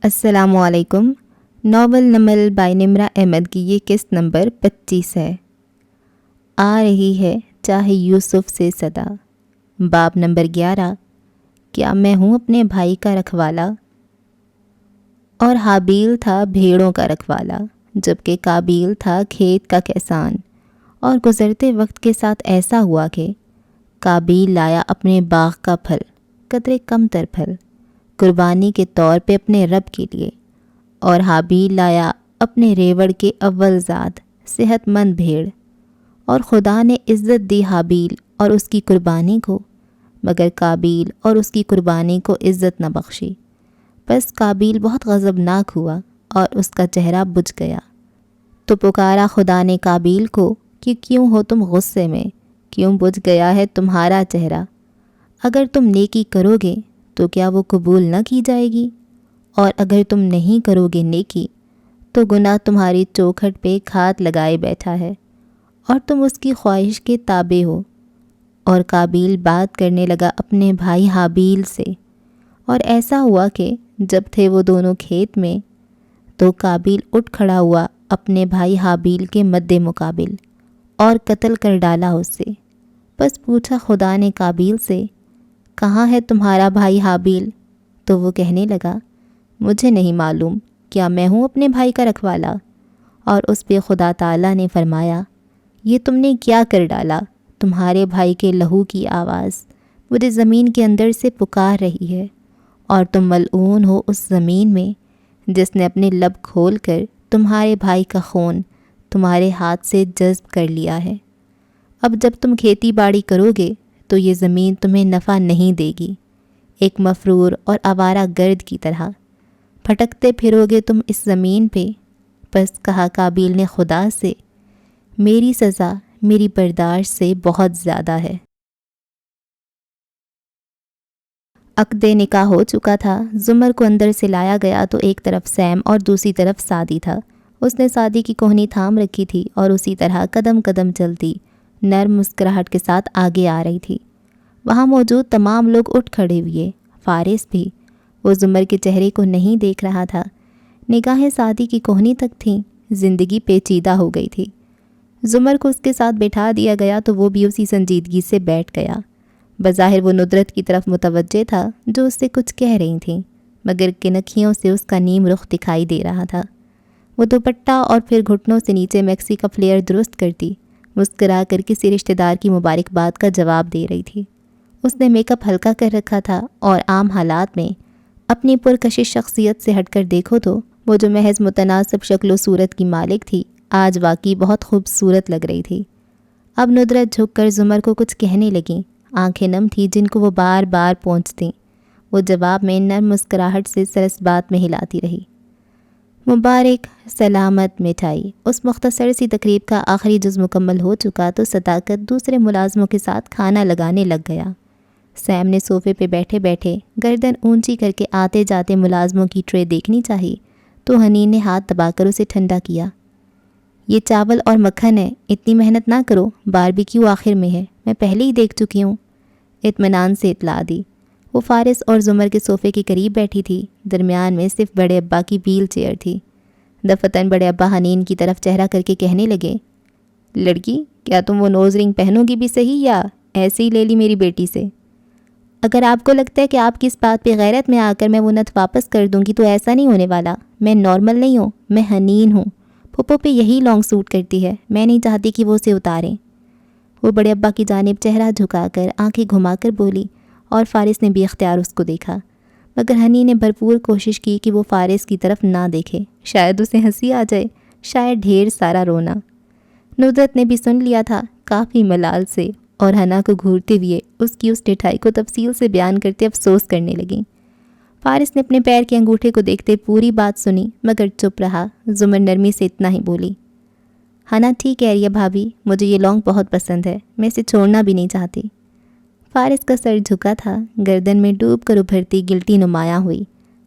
السلام علیکم۔ Novel Naml by نمرہ احمد کی یہ قسط نمبر 25 ہے۔ آ رہی ہے چاہے یوسف سے صدا۔ باب نمبر 11۔ کیا میں ہوں اپنے بھائی کا رکھوالا؟ اور حابیل تھا بھیڑوں کا رکھوالا، جبکہ قابیل تھا کھیت کا کسان۔ اور گزرتے وقت کے ساتھ ایسا ہوا کہ قابیل لایا اپنے باغ کا پھل، قدرے کم تر پھل، قربانی کے طور پہ اپنے رب کے لیے، اور حابیل لایا اپنے ریوڑ کے اول ذات صحت مند بھیڑ۔ اور خدا نے عزت دی حابیل اور اس کی قربانی کو، مگر قابیل اور اس کی قربانی کو عزت نہ بخشی۔ بس قابیل بہت غضبناک ہوا اور اس کا چہرہ بجھ گیا۔ تو پکارا خدا نے قابیل کو کہ کیوں ہو تم غصے میں، کیوں بجھ گیا ہے تمہارا چہرہ؟ اگر تم نیکی کرو گے تو کیا وہ قبول نہ کی جائے گی؟ اور اگر تم نہیں کرو گے نیکی تو گناہ تمہاری چوکھٹ پہ کھات لگائے بیٹھا ہے، اور تم اس کی خواہش کے تابع ہو۔ اور قابیل بات کرنے لگا اپنے بھائی حابیل سے، اور ایسا ہوا کہ جب تھے وہ دونوں کھیت میں تو قابیل اٹھ کھڑا ہوا اپنے بھائی حابیل کے مد مقابل اور قتل کر ڈالا اسے۔ بس پوچھا خدا نے قابیل سے، کہاں ہے تمہارا بھائی حابیل؟ تو وہ کہنے لگا، مجھے نہیں معلوم، کیا میں ہوں اپنے بھائی کا رکھوالا؟ اور اس پہ خدا تعالیٰ نے فرمایا، یہ تم نے کیا کر ڈالا؟ تمہارے بھائی کے لہو کی آواز مجھے زمین کے اندر سے پکار رہی ہے، اور تم ملعون ہو اس زمین میں جس نے اپنے لب کھول کر تمہارے بھائی کا خون تمہارے ہاتھ سے جذب کر لیا ہے۔ اب جب تم کھیتی باڑی کرو گے تو یہ زمین تمہیں نفع نہیں دے گی، ایک مفرور اور آوارہ گرد کی طرح پھٹکتے پھرو گے تم اس زمین پہ۔ پس کہا قابیل نے خدا سے، میری سزا میری برداشت سے بہت زیادہ ہے۔ عقد نکاح ہو چکا تھا۔ زمر کو اندر سے لایا گیا تو ایک طرف سیم اور دوسری طرف سعدی تھا۔ اس نے سعدی کی کوہنی تھام رکھی تھی اور اسی طرح قدم قدم چلتی نرم مسکراہٹ کے ساتھ آگے آ رہی تھی۔ وہاں موجود تمام لوگ اٹھ کھڑے ہوئے، فارس بھی۔ وہ زمر کے چہرے کو نہیں دیکھ رہا تھا، نگاہیں سعدی کی کوہنی تک تھیں۔ زندگی پیچیدہ ہو گئی تھی۔ زمر کو اس کے ساتھ بٹھا دیا گیا تو وہ بھی اسی سنجیدگی سے بیٹھ گیا۔ بظاہر وہ ندرت کی طرف متوجہ تھا جو اس سے کچھ کہہ رہی تھیں، مگر کنکھیوں سے اس کا نیم رخ دکھائی دے رہا تھا۔ وہ دوپٹہ اور پھر گھٹنوں سے نیچے میکسی کا فلیئر درست کرتی مسکرا کر کسی رشتہ دار کی مبارکباد کا جواب دے رہی تھی۔ اس نے میک اپ ہلکا کر رکھا تھا اور عام حالات میں اپنی پرکشش شخصیت سے ہٹ کر دیکھو تو وہ جو محض متناسب شکل و صورت کی مالک تھی، آج واقعی بہت خوبصورت لگ رہی تھی۔ اب ندرت جھک کر زمر کو کچھ کہنے لگیں، آنکھیں نم تھیں جن کو وہ بار بار پونچھتیں۔ وہ جواب میں نرم مسکراہٹ سے سرس بات میں ہلاتی رہی، مبارک سلامت مٹھائی۔ اس مختصر سی تقریب کا آخری جز مکمل ہو چکا تو صداقت دوسرے ملازموں کے ساتھ کھانا لگانے لگ گیا۔ سیم نے صوفے پہ بیٹھے بیٹھے گردن اونچی کر کے آتے جاتے ملازموں کی ٹرے دیکھنی چاہی تو حنین نے ہاتھ دبا کر اسے ٹھنڈا کیا۔ یہ چاول اور مکھن ہے، اتنی محنت نہ کرو، باربیکیو آخر میں ہے، میں پہلے ہی دیکھ چکی ہوں۔ اطمینان سے اطلاع دی۔ وہ فارس اور زمر کے صوفے کے قریب بیٹھی تھی، درمیان میں صرف بڑے ابا کی ویل چیئر تھی۔ دفتن بڑے ابا حنین کی طرف چہرہ کر کے کہنے لگے، لڑکی کیا تم وہ نوز رنگ پہنو گی بھی صحیح یا ایسے ہی لے لی میری بیٹی سے؟ اگر آپ کو لگتا ہے کہ آپ کی اس بات پہ غیرت میں آ کر میں وہ نت واپس کر دوں گی تو ایسا نہیں ہونے والا۔ میں نارمل نہیں ہوں، میں حنین ہوں۔ پھپھو پہ یہی لانگ سوٹ کرتی ہے، میں نہیں چاہتی کہ وہ اسے اتاریں۔ وہ بڑے ابا کی جانب چہرہ جھکا کر آنکھیں گھما کر بولی، اور فارس نے بھی اختیار اس کو دیکھا، مگر حنین نے بھرپور کوشش کی کہ وہ فارس کی طرف نہ دیکھے، شاید اسے ہنسی آ جائے، شاید ڈھیر سارا رونا۔ ندرت نے بھی سن لیا تھا کافی ملال سے، اور حنا کو گھورتے ہوئے اس کی اس ڈٹھائی کو تفصیل سے بیان کرتے افسوس کرنے لگیں۔ فارس نے اپنے پیر کے انگوٹھے کو دیکھتے پوری بات سنی مگر چپ رہا۔ زمر نرمی سے اتنا ہی بولی، حنا ٹھیک کہہ رہی ہے بھابھی، مجھے یہ لانگ بہت پسند ہے، میں اسے چھوڑنا بھی نہیں چاہتی۔ فارس کا سر جھکا تھا، گردن میں ڈوب کر ابھرتی گلٹی نمایاں ہوئی۔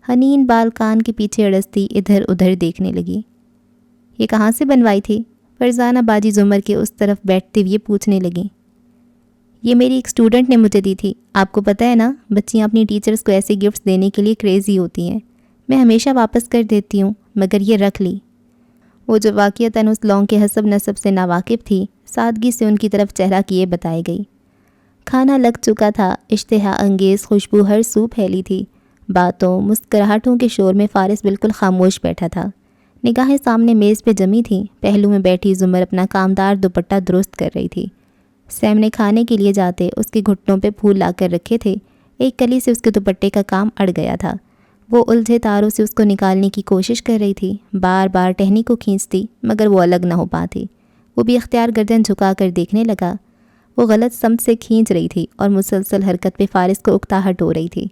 حنین بال کان کے پیچھے اڑستی ادھر ادھر دیکھنے لگی۔ یہ کہاں سے بنوائی تھی؟ فرزانہ باجی زمر کے اس طرف بیٹھتے ہوئے پوچھنے لگیں۔ یہ میری ایک اسٹوڈنٹ نے مجھے دی تھی، آپ کو پتہ ہے نا بچیاں اپنی ٹیچرز کو ایسے گفٹس دینے کے لیے کریزی ہوتی ہیں۔ میں ہمیشہ واپس کر دیتی ہوں، مگر یہ رکھ لی۔ وہ جو واقعتاً اس لونگ کے حسب نسب سے ناواقف تھی، سادگی سے ان کی طرف چہرہ کیے بتائے گئی۔ کھانا لگ چکا تھا، اشتہا انگیز خوشبو ہر سو پھیلی تھی۔ باتوں مسکراہٹوں کے شور میں فارس بالکل خاموش بیٹھا تھا۔ نگاہیں سامنے میز پہ جمی تھیں، پہلو میں بیٹھی زمر اپنا کامدار دوپٹہ درست کر رہی تھی۔ سیم نے کھانے کے لیے جاتے اس کے گھٹنوں پہ پھول لا کر رکھے تھے، ایک کلی سے اس کے دوپٹے کا کام اڑ گیا تھا۔ وہ الجھے تاروں سے اس کو نکالنے کی کوشش کر رہی تھی، بار بار ٹہنی کو کھینچتی مگر وہ الگ نہ ہو پاتی۔ وہ بھی اختیار گردن جھکا کر دیکھنے لگا۔ وہ غلط سمت سے کھینچ رہی تھی اور مسلسل حرکت پہ فارس کو اکتاہٹ ہو رہی تھی۔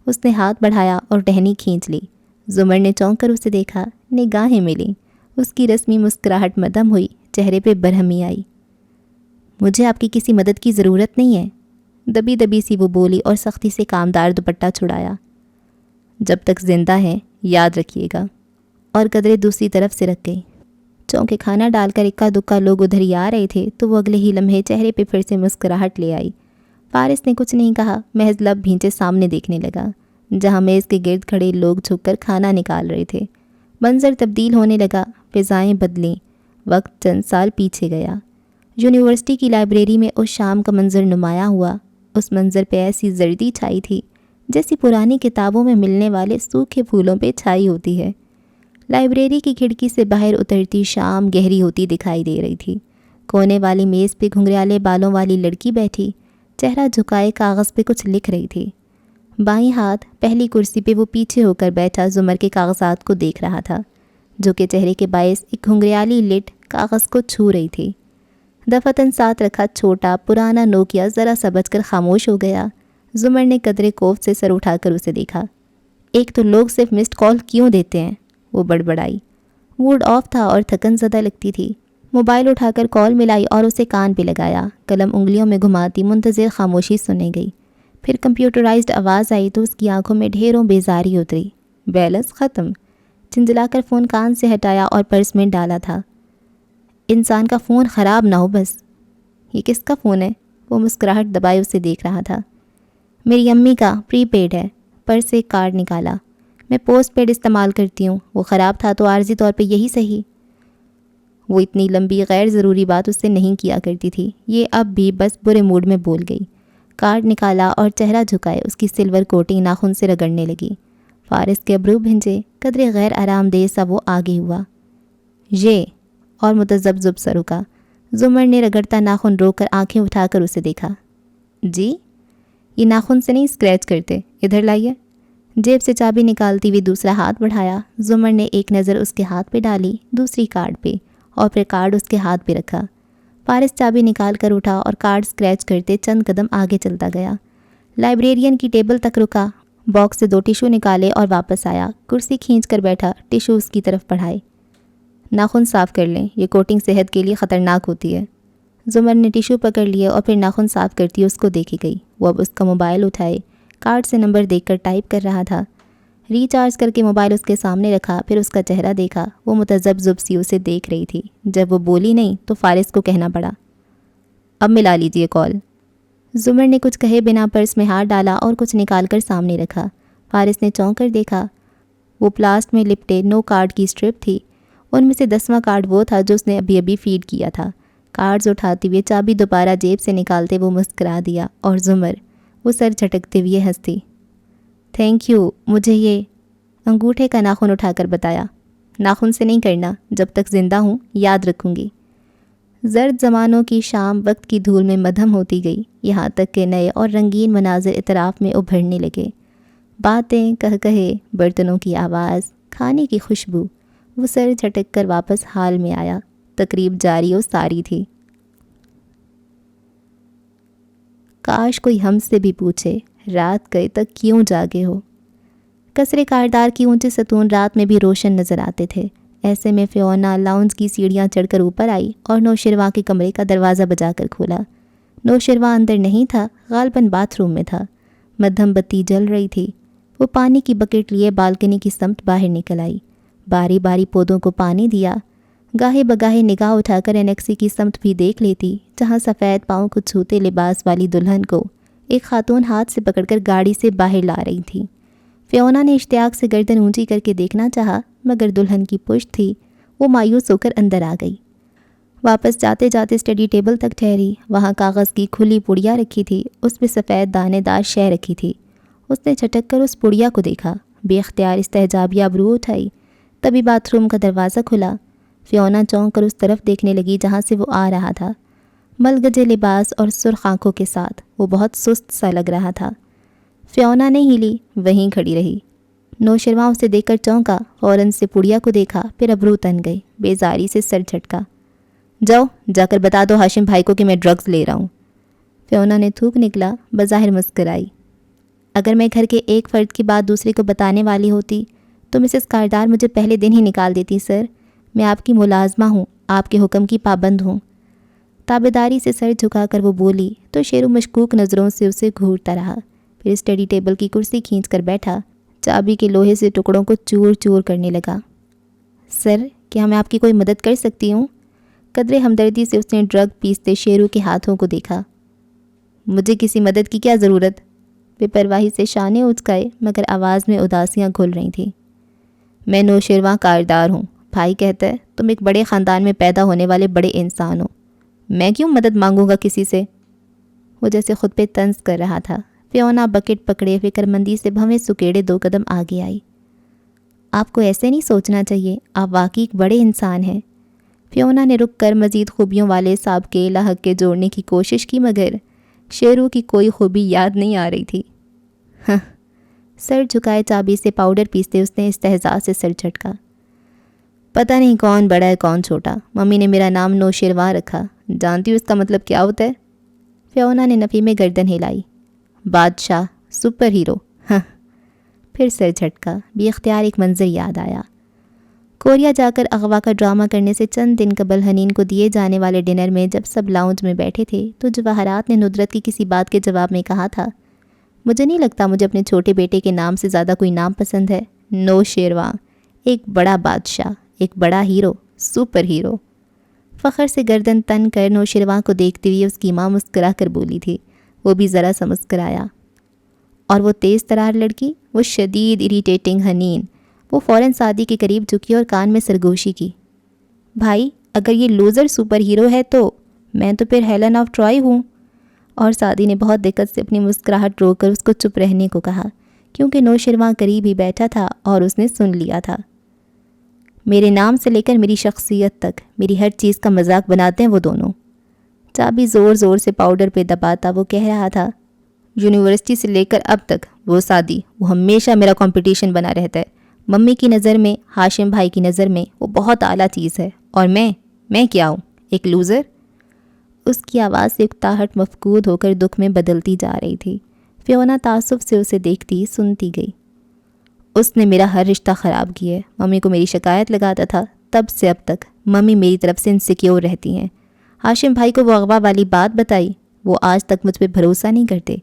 اس نے ہاتھ بڑھایا اور ٹہنی کھینچ لی۔ زمر نے چونک کر اسے دیکھا، نگاہیں ملی۔ اس کی رسمی مسکراہٹ مدھم ہوئی، چہرے پہ برہمی آئی۔ مجھے آپ کی کسی مدد کی ضرورت نہیں ہے، دبی دبی سی وہ بولی اور سختی سے کامدار دوپٹہ چھڑایا۔ جب تک زندہ ہیں یاد رکھیے گا، اور قدرے دوسری طرف سے رکھ گئی۔ چونکہ کھانا ڈال کر اکا دکا لوگ ادھر ہی آ رہے تھے تو وہ اگلے ہی لمحے چہرے پہ پھر سے مسکراہٹ لے آئی۔ فارس نے کچھ نہیں کہا، محض لب بھینچے سامنے دیکھنے لگا، جہاں میز کے گرد کھڑے لوگ جھک کر کھانا نکال رہے تھے۔ منظر تبدیل ہونے لگا، فضائیں بدلیں، وقت چند سال پیچھے گیا۔ یونیورسٹی کی لائبریری میں اس شام کا منظر نمایاں ہوا۔ اس منظر پہ ایسی زردی چھائی تھی جیسی پرانی کتابوں میں ملنے والے سوکھے پھولوں پہ چھائی ہوتی ہے۔ لائبریری کی کھڑکی سے باہر اترتی شام گہری ہوتی دکھائی دے رہی تھی۔ کونے والی میز پہ گھنگریالے بالوں والی لڑکی بیٹھی، چہرہ جھکائے کاغذ پہ کچھ لکھ رہی تھی۔ بائیں ہاتھ پہلی کرسی پہ وہ پیچھے ہو کر بیٹھا زمر کے کاغذات کو دیکھ رہا تھا، جو کہ چہرے کے باعث ایک گھنگریالی لٹ کاغذ کو چھو رہی تھی۔ دفتن ساتھ رکھا چھوٹا پرانا نوکیا ذرا سا بچ کر خاموش ہو گیا۔ زمر نے قدرے کوفت سے سر اٹھا کر اسے دیکھا۔ ایک تو لوگ صرف مسڈ کال کیوں دیتے ہیں، وہ بڑبڑائی۔ موڈ آف تھا اور تھکن زدہ لگتی تھی۔ موبائل اٹھا کر کال ملائی اور اسے کان پہ لگایا، قلم انگلیوں میں گھماتی منتظر خاموشی سننے گئی۔ پھر کمپیوٹرائزڈ آواز آئی تو اس کی آنکھوں میں ڈھیروں بیزاری اتری۔ بیلنس ختم۔ چنجلا کر فون کان سے ہٹایا اور پرس میں ڈالا تھا۔ انسان کا فون خراب نہ ہو بس۔ یہ کس کا فون ہے؟ وہ مسکراہٹ دبائے اسے دیکھ رہا تھا۔ میری امی کا، پری پیڈ ہے۔ پرس سے ایک کارڈ نکالا۔ میں پوسٹ پیڈ استعمال کرتی ہوں، وہ خراب تھا تو عارضی طور پہ یہی صحیح۔ وہ اتنی لمبی غیر ضروری بات اس سے نہیں کیا کرتی تھی، یہ اب بھی بس برے موڈ میں بول گئی۔ کارڈ نکالا اور چہرہ جھکائے اس کی سلور کوٹنگ ناخن سے رگڑنے لگی۔ فارس کے ابرو بھنجے، قدرے غیر آرام دہ سا وہ آگے ہوا۔ یہ اور متذبذب سا رکا۔ زمر نے رگڑتا ناخن روک کر آنکھیں اٹھا کر اسے دیکھا۔ جی؟ یہ ناخن سے نہیں اسکریچ کرتے، ادھر لائیے۔ جیب سے چابی نکالتی ہوئی دوسرا ہاتھ بڑھایا۔ زمر نے ایک نظر اس کے ہاتھ پہ ڈالی، دوسری کارڈ پہ، اور پھر کارڈ اس کے ہاتھ پہ رکھا۔ فارس چابی نکال کر اٹھا اور کارڈ اسکریچ کرتے چند قدم آگے چلتا گیا۔ لائبریرین کی ٹیبل تک رکا، باکس سے 2 ٹیشو نکالے اور واپس آیا۔ کرسی کھینچ کر بیٹھا، ٹیشو اس کی طرف بڑھائے۔ ناخن صاف کر لیں، یہ کوٹنگ صحت کے لیے خطرناک ہوتی ہے۔ زمر نے ٹیشو پکڑ لیے اور پھر ناخن صاف کرتی اس کو دیکھی گئی۔ وہ اب اس کا موبائل اٹھائے، کارڈ سے نمبر دیکھ کر ٹائپ کر رہا تھا۔ ریچارج کر کے موبائل اس کے سامنے رکھا، پھر اس کا چہرہ دیکھا۔ وہ متذبذب سی اسے دیکھ رہی تھی۔ جب وہ بولی نہیں تو فارس کو کہنا پڑا، اب ملا لیجیے کال۔ زمر نے کچھ کہے بنا پرس میں ہاتھ ڈالا اور کچھ نکال کر سامنے رکھا۔ فارس نے چونک کر دیکھا، وہ پلاسٹ میں لپٹے 9 کارڈ کی اسٹرپ تھی۔ ان میں سے 10واں کارڈ وہ تھا جو اس نے ابھی ابھی فیڈ کیا تھا۔ کارڈز اٹھاتے ہوئے چابی دوبارہ جیب سے نکالتے وہ مسکرا دیا، اور زمر وہ سر جھٹکتے ہوئے ہنسی۔ تھینک یو، مجھے یہ انگوٹھے کا ناخن اٹھا کر بتایا۔ ناخن سے نہیں کرنا، جب تک زندہ ہوں یاد رکھوں گی۔ زرد زمانوں کی شام وقت کی دھول میں مدھم ہوتی گئی، یہاں تک کہ نئے اور رنگین مناظر اطراف میں ابھرنے لگے۔ باتیں، کہے، برتنوں کی آواز، کھانے کی خوشبو۔ وہ سر جھٹک کر واپس حال میں آیا۔ تقریب جاری و ساری تھی۔ کاش کوئی ہم سے بھی پوچھے رات گئے تک کیوں جاگے ہو۔ کسرے کاردار کی اونچے ستون رات میں بھی روشن نظر آتے تھے۔ ایسے میں فیونا لاؤنج کی سیڑھیاں چڑھ کر اوپر آئی اور نوشرواں کے کمرے کا دروازہ بجا کر کھولا۔ نوشرواں اندر نہیں تھا، غالباً باتھ روم میں تھا۔ مدھم بتی جل رہی تھی۔ وہ پانی کی بکٹ لیے بالکنی کی سمت باہر نکل آئی۔ باری باری پودوں کو پانی دیا۔ گاہے بگاہے نگاہ اٹھا کر انیکسی کی سمت بھی دیکھ لیتی، جہاں سفید پاؤں کو چھوتے لباس والی دلہن کو ایک خاتون ہاتھ سے پکڑ کر گاڑی سے باہر لا رہی تھی۔ فیونا نے اشتیاق سے گردن اونچی کر کے دیکھنا چاہا، مگر دلہن کی پشت تھی۔ وہ مایوس ہو کر اندر آ گئی۔ واپس جاتے جاتے اسٹڈی ٹیبل تک ٹھہری۔ وہاں کاغذ کی کھلی پڑیا رکھی تھی، اس پہ سفید دانے دار شے رکھی تھی۔ اس نے چھٹک کر اس پڑیا کو دیکھا، بے اختیار استحجابیہ ابرو اٹھائی۔ تبھی باتھ روم کا دروازہ کھلا۔ فیونا چونک کر اس طرف دیکھنے لگی جہاں سے وہ آ رہا تھا۔ ملگجے لباس اور سرخ آنکھوں کے ساتھ وہ بہت سست سا لگ رہا تھا۔ فیونا نہیں ہلی، وہیں کھڑی رہی۔ نوشروان اسے دیکھ کر چونکا، فوراً سے پڑیا کو دیکھا، پھر ابرو تن گئی، بیزاری سے سر جھٹکا۔ جاؤ، جا کر بتا دو ہاشم بھائی کو کہ میں ڈرگز لے رہا ہوں۔ فیونا نے تھوک نکلا، بظاہر مسکرائی۔ اگر میں گھر کے ایک فرد کی بات دوسرے کو بتانے والی ہوتی تو مسز کاردار مجھے پہلے دن ہی نکال دیتی سر۔ میں آپ کی ملازمہ ہوں، آپ کے حکم کی پابند ہوں۔ تابعداری سے سر جھکا کر وہ بولی تو شیرو مشکوک نظروں سے اسے گھورتا رہا، پھر اسٹڈی ٹیبل کی کرسی کھینچ کر بیٹھا، چابی کے لوہے سے ٹکڑوں کو چور چور کرنے لگا۔ سر، کیا میں آپ کی کوئی مدد کر سکتی ہوں؟ قدرے ہمدردی سے اس نے ڈرگ پیستے شیرو کے ہاتھوں کو دیکھا۔ مجھے کسی مدد کی کیا ضرورت؟ بے پرواہی سے شانے اچکائے، مگر آواز میں اداسیاں گھل رہی تھیں۔ میں نوشیروان کاردار ہوں، بھائی کہتا ہے تم ایک بڑے خاندان میں پیدا ہونے والے بڑے انسان ہو، میں کیوں مدد مانگوں گا کسی سے؟ وہ جیسے خود پہ طنز کر رہا تھا۔ فیونا بکٹ پکڑے فکر مندی سے بھویں سکیڑے 2 قدم آگے آئی۔ آپ کو ایسے نہیں سوچنا چاہیے، آپ واقعی ایک بڑے انسان ہیں۔ فیونا نے رک کر مزید خوبیوں والے سابقے لاحق کے جوڑنے کی کوشش کی، مگر شیرو کی کوئی خوبی یاد نہیں آ رہی تھی۔ ہاں، سر جھکائے چابی سے پاؤڈر پیستے اس نے استہزاء سے سر جھٹکا۔ پتہ نہیں کون بڑا ہے کون چھوٹا، ممی نے میرا نام نوشیروان رکھا، جانتی ہوں اس کا مطلب کیا ہوتا ہے؟ فیونا نے نفی میں گردن ہلائی۔ بادشاہ، سپر ہیرو۔ ہاں، پھر سر جھٹکا۔ بے اختیار ایک منظر یاد آیا۔ کوریا جا کر اغوا کا ڈرامہ کرنے سے چند دن قبل حنین کو دیے جانے والے ڈنر میں جب سب لاؤنج میں بیٹھے تھے تو جواہرات نے ندرت کی کسی بات کے جواب میں کہا تھا، مجھے نہیں لگتا مجھے اپنے چھوٹے بیٹے کے نام سے زیادہ کوئی نام پسند ہے۔ نوشیروان، ایک بڑا بادشاہ، ایک بڑا ہیرو، سپر ہیرو۔ فخر سے گردن تن کر نوشیروان کو دیکھتی ہوئی اس کی ماں مسکرا کر بولی تھی۔ وہ بھی ذرا سا مسکرایا۔ اور وہ تیز ترار لڑکی، وہ شدید اریٹیٹنگ حنین، وہ فوراً سعدی کے قریب جھکی اور کان میں سرگوشی کی۔ بھائی، اگر یہ لوزر سپر ہیرو ہے تو میں تو پھر ہیلن آف ٹرائی ہوں۔ اور سعدی نے بہت دقت سے اپنی مسکراہٹ روک کر اس کو چپ رہنے کو کہا، کیونکہ نوشیروان قریب ہی بیٹھا تھا اور اس نے سن لیا تھا۔ میرے نام سے لے کر میری شخصیت تک میری ہر چیز کا مذاق بناتے ہیں وہ دونوں۔ چابی زور زور سے پاؤڈر پہ دباتا وہ کہہ رہا تھا، یونیورسٹی سے لے کر اب تک وہ سعدی، وہ ہمیشہ میرا کمپٹیشن بنا رہتا ہے۔ ممی کی نظر میں، ہاشم بھائی کی نظر میں وہ بہت اعلیٰ چیز ہے، اور میں کیا ہوں؟ ایک لوزر؟ اس کی آواز سے اکتاہٹ مفقود ہو کر دکھ میں بدلتی جا رہی تھی۔ فیونا تعصب سے اسے دیکھتی سنتی گئی۔ اس نے میرا ہر رشتہ خراب کیا ہے، ممی کو میری شکایت لگاتا تھا، تب سے اب تک ممی میری طرف سے انسیکیور رہتی ہیں۔ ہاشم بھائی کو وہ اغوا والی بات بتائی، وہ آج تک مجھ پہ بھروسہ نہیں کرتے،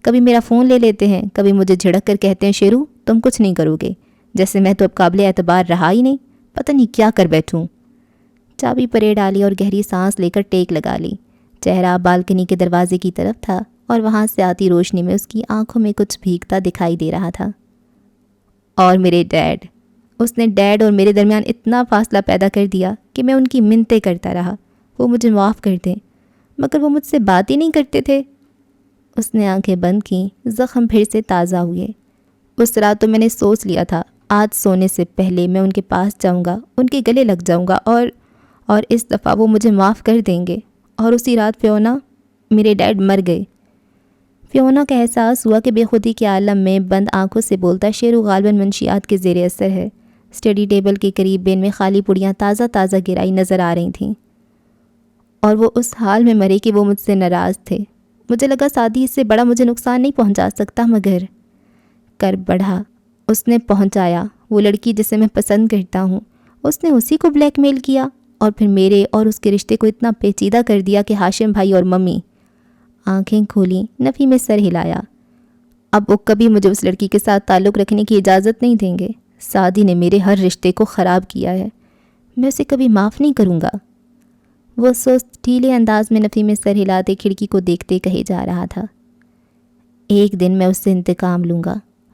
کبھی میرا فون لے لیتے ہیں، کبھی مجھے جھڑک کر کہتے ہیں شیرو تم کچھ نہیں کرو گے، جیسے میں تو اب قابل اعتبار رہا ہی نہیں، پتہ نہیں کیا کر بیٹھوں۔ چابی پرے ڈالی اور گہری سانس لے کر ٹیک لگا لی۔ چہرہ بالکنی کے دروازے کی طرف تھا اور وہاں سے آتی روشنی میں اس کی آنکھوں میں کچھ بھیگتا دکھائی دے رہا تھا۔ اور میرے ڈیڈ، اس نے ڈیڈ اور میرے درمیان اتنا فاصلہ پیدا کر دیا کہ میں ان کی منتیں کرتا رہا وہ مجھے معاف کر دیں، مگر وہ مجھ سے بات ہی نہیں کرتے تھے۔ اس نے آنکھیں بند کیں، زخم پھر سے تازہ ہوئے۔ اس رات تو میں نے سوچ لیا تھا آج سونے سے پہلے میں ان کے پاس جاؤں گا، ان کے گلے لگ جاؤں گا اور اس دفعہ وہ مجھے معاف کر دیں گے۔ اور اسی رات فیونا، میرے ڈیڈ مر گئے۔ فیونا کا احساس ہوا کہ بے خودی کے عالم میں بند آنکھوں سے بولتا شیرو غالباً منشیات کے زیر اثر ہے۔ اسٹڈی ٹیبل کے قریب بین میں خالی پڑیاں تازہ تازہ گرائی نظر آ رہی تھیں، اور وہ اس حال میں مرے کہ وہ مجھ سے ناراض تھے۔ مجھے لگا سعدی اس سے بڑا مجھے نقصان نہیں پہنچا سکتا، مگر کر بڑھا، اس نے پہنچایا۔ وہ لڑکی جسے میں پسند کرتا ہوں، اس نے اسی کو بلیک میل کیا اور پھر میرے اور اس کے رشتے کو اتنا پیچیدہ کر دیا کہ ہاشم بھائی اور ممی۔ آنکھیں کھولیں، نفی میں سر ہلایا۔ اب وہ کبھی مجھے اس لڑکی کے ساتھ تعلق رکھنے کی اجازت نہیں دیں گے۔ سعدی نے میرے ہر رشتے کو خراب کیا ہے، میں اسے کبھی معاف نہیں کروں گا۔ وہ سست ڈھیلے انداز میں نفی میں سر ہلاتے کھڑکی کو دیکھتے کہے جا رہا تھا، ایک دن میں اس سے انتقام لوں گا،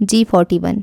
G41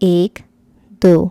1, 2।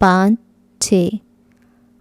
5, 6।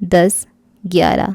10, 11।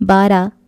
12,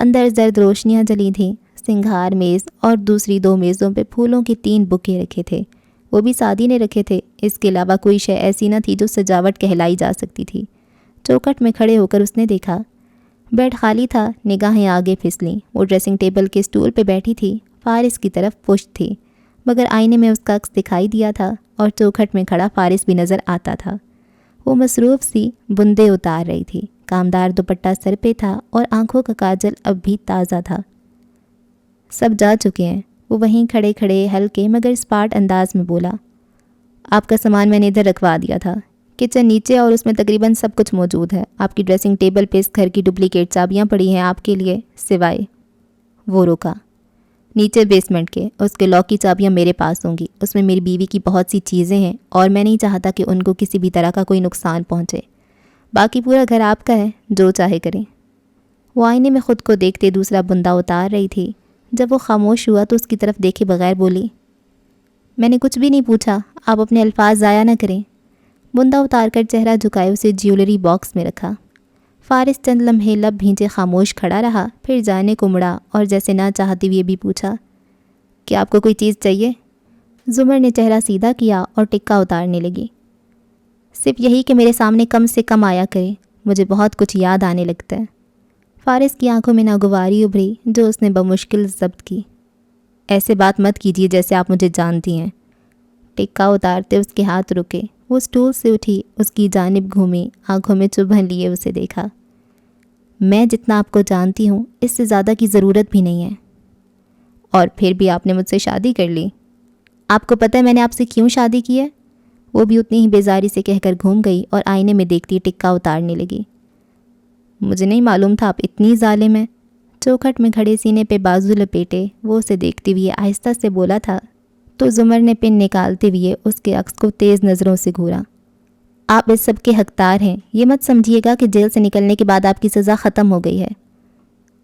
اندر زرد روشنیاں جلی تھیں۔ سنگھار میز اور دوسری 2 میزوں پہ پھولوں کے 3 بکے رکھے تھے، وہ بھی سادی نے رکھے تھے۔ اس کے علاوہ کوئی شے ایسی نہ تھی جو سجاوٹ کہلائی جا سکتی تھی۔ چوکھٹ میں کھڑے ہو کر اس نے دیکھا، بیڈ خالی تھا۔ نگاہیں آگے پھسلیں، وہ ڈریسنگ ٹیبل کے اسٹول پہ بیٹھی تھی، فارس کی طرف پشت تھی، مگر آئینے میں اس کا عکس دکھائی دیا تھا اور چوکھٹ میں کھڑا فارس بھی نظر آتا تھا۔ وہ مصروف سی بندے اتار رہی تھی، کامدار دوپٹہ سر پہ تھا اور آنکھوں کا کاجل اب بھی تازہ تھا۔ سب جا چکے ہیں، وہ وہیں کھڑے کھڑے ہلکے مگر اسپاٹ انداز میں بولا۔ آپ کا سامان میں نے ادھر رکھوا دیا تھا، کچن نیچے اور اس میں تقریباً سب کچھ موجود ہے۔ آپ کی ڈریسنگ ٹیبل پہ اس گھر کی ڈپلیکیٹ چابیاں پڑی ہیں آپ کے لیے، سوائے وہ روکا، نیچے بیسمنٹ کے، اس کے لاک کی چابیاں میرے پاس ہوں گی۔ اس میں میری بیوی کی بہت سی چیزیں ہیں اور میں نہیں چاہتا کہ ان کو کسی بھی طرح کا کوئی نقصان پہنچے۔ باقی پورا گھر آپ کا ہے، جو چاہے کریں۔ وہ آئینے میں خود کو دیکھتے دوسرا بندہ اتار رہی تھی۔ جب وہ خاموش ہوا تو اس کی طرف دیکھے بغیر بولی، میں نے کچھ بھی نہیں پوچھا، آپ اپنے الفاظ ضائع نہ کریں۔ بندہ اتار کر چہرہ جھکائے اسے جیولری باکس میں رکھا۔ فارس چند لمحے لب بھینچے خاموش کھڑا رہا، پھر جانے کو مڑا اور جیسے نہ چاہتی ہوئے بھی پوچھا، کیا آپ کو کوئی چیز چاہیے؟ زمر نے چہرہ سیدھا کیا اور ٹکا اتارنے لگی۔ صرف یہی کہ میرے سامنے کم سے کم آیا کرے، مجھے بہت کچھ یاد آنے لگتا ہے۔ فارس کی آنکھوں میں ناگواری ابھری جو اس نے بمشکل ضبط کی۔ ایسے بات مت کیجیے جیسے آپ مجھے جانتی ہیں۔ ٹکا اتارتے اس کے ہاتھ رکے، وہ اسٹول سے اٹھی، اس کی جانب گھومی، آنکھوں میں چبھن لیے اسے دیکھا۔ میں جتنا آپ کو جانتی ہوں اس سے زیادہ کی ضرورت بھی نہیں ہے، اور پھر بھی آپ نے مجھ سے شادی کر لی۔ آپ کو پتہ ہے میں نے آپ سے کیوں شادی کی ہے؟ وہ بھی اتنی ہی بیزاری سے کہہ کر گھوم گئی اور آئینے میں دیکھتی ٹکا اتارنے لگی۔ مجھے نہیں معلوم تھا آپ اتنی ظالم ہیں۔ چوکھٹ میں کھڑے سینے پہ بازو لپیٹے وہ اسے دیکھتے ہوئے آہستہ سے بولا تھا تو زمر نے پن نکالتے ہوئے اس کے عکس کو تیز نظروں سے گھورا۔ آپ اس سب کے حقدار ہیں، یہ مت سمجھیے گا کہ جیل سے نکلنے کے بعد آپ کی سزا ختم ہو گئی ہے۔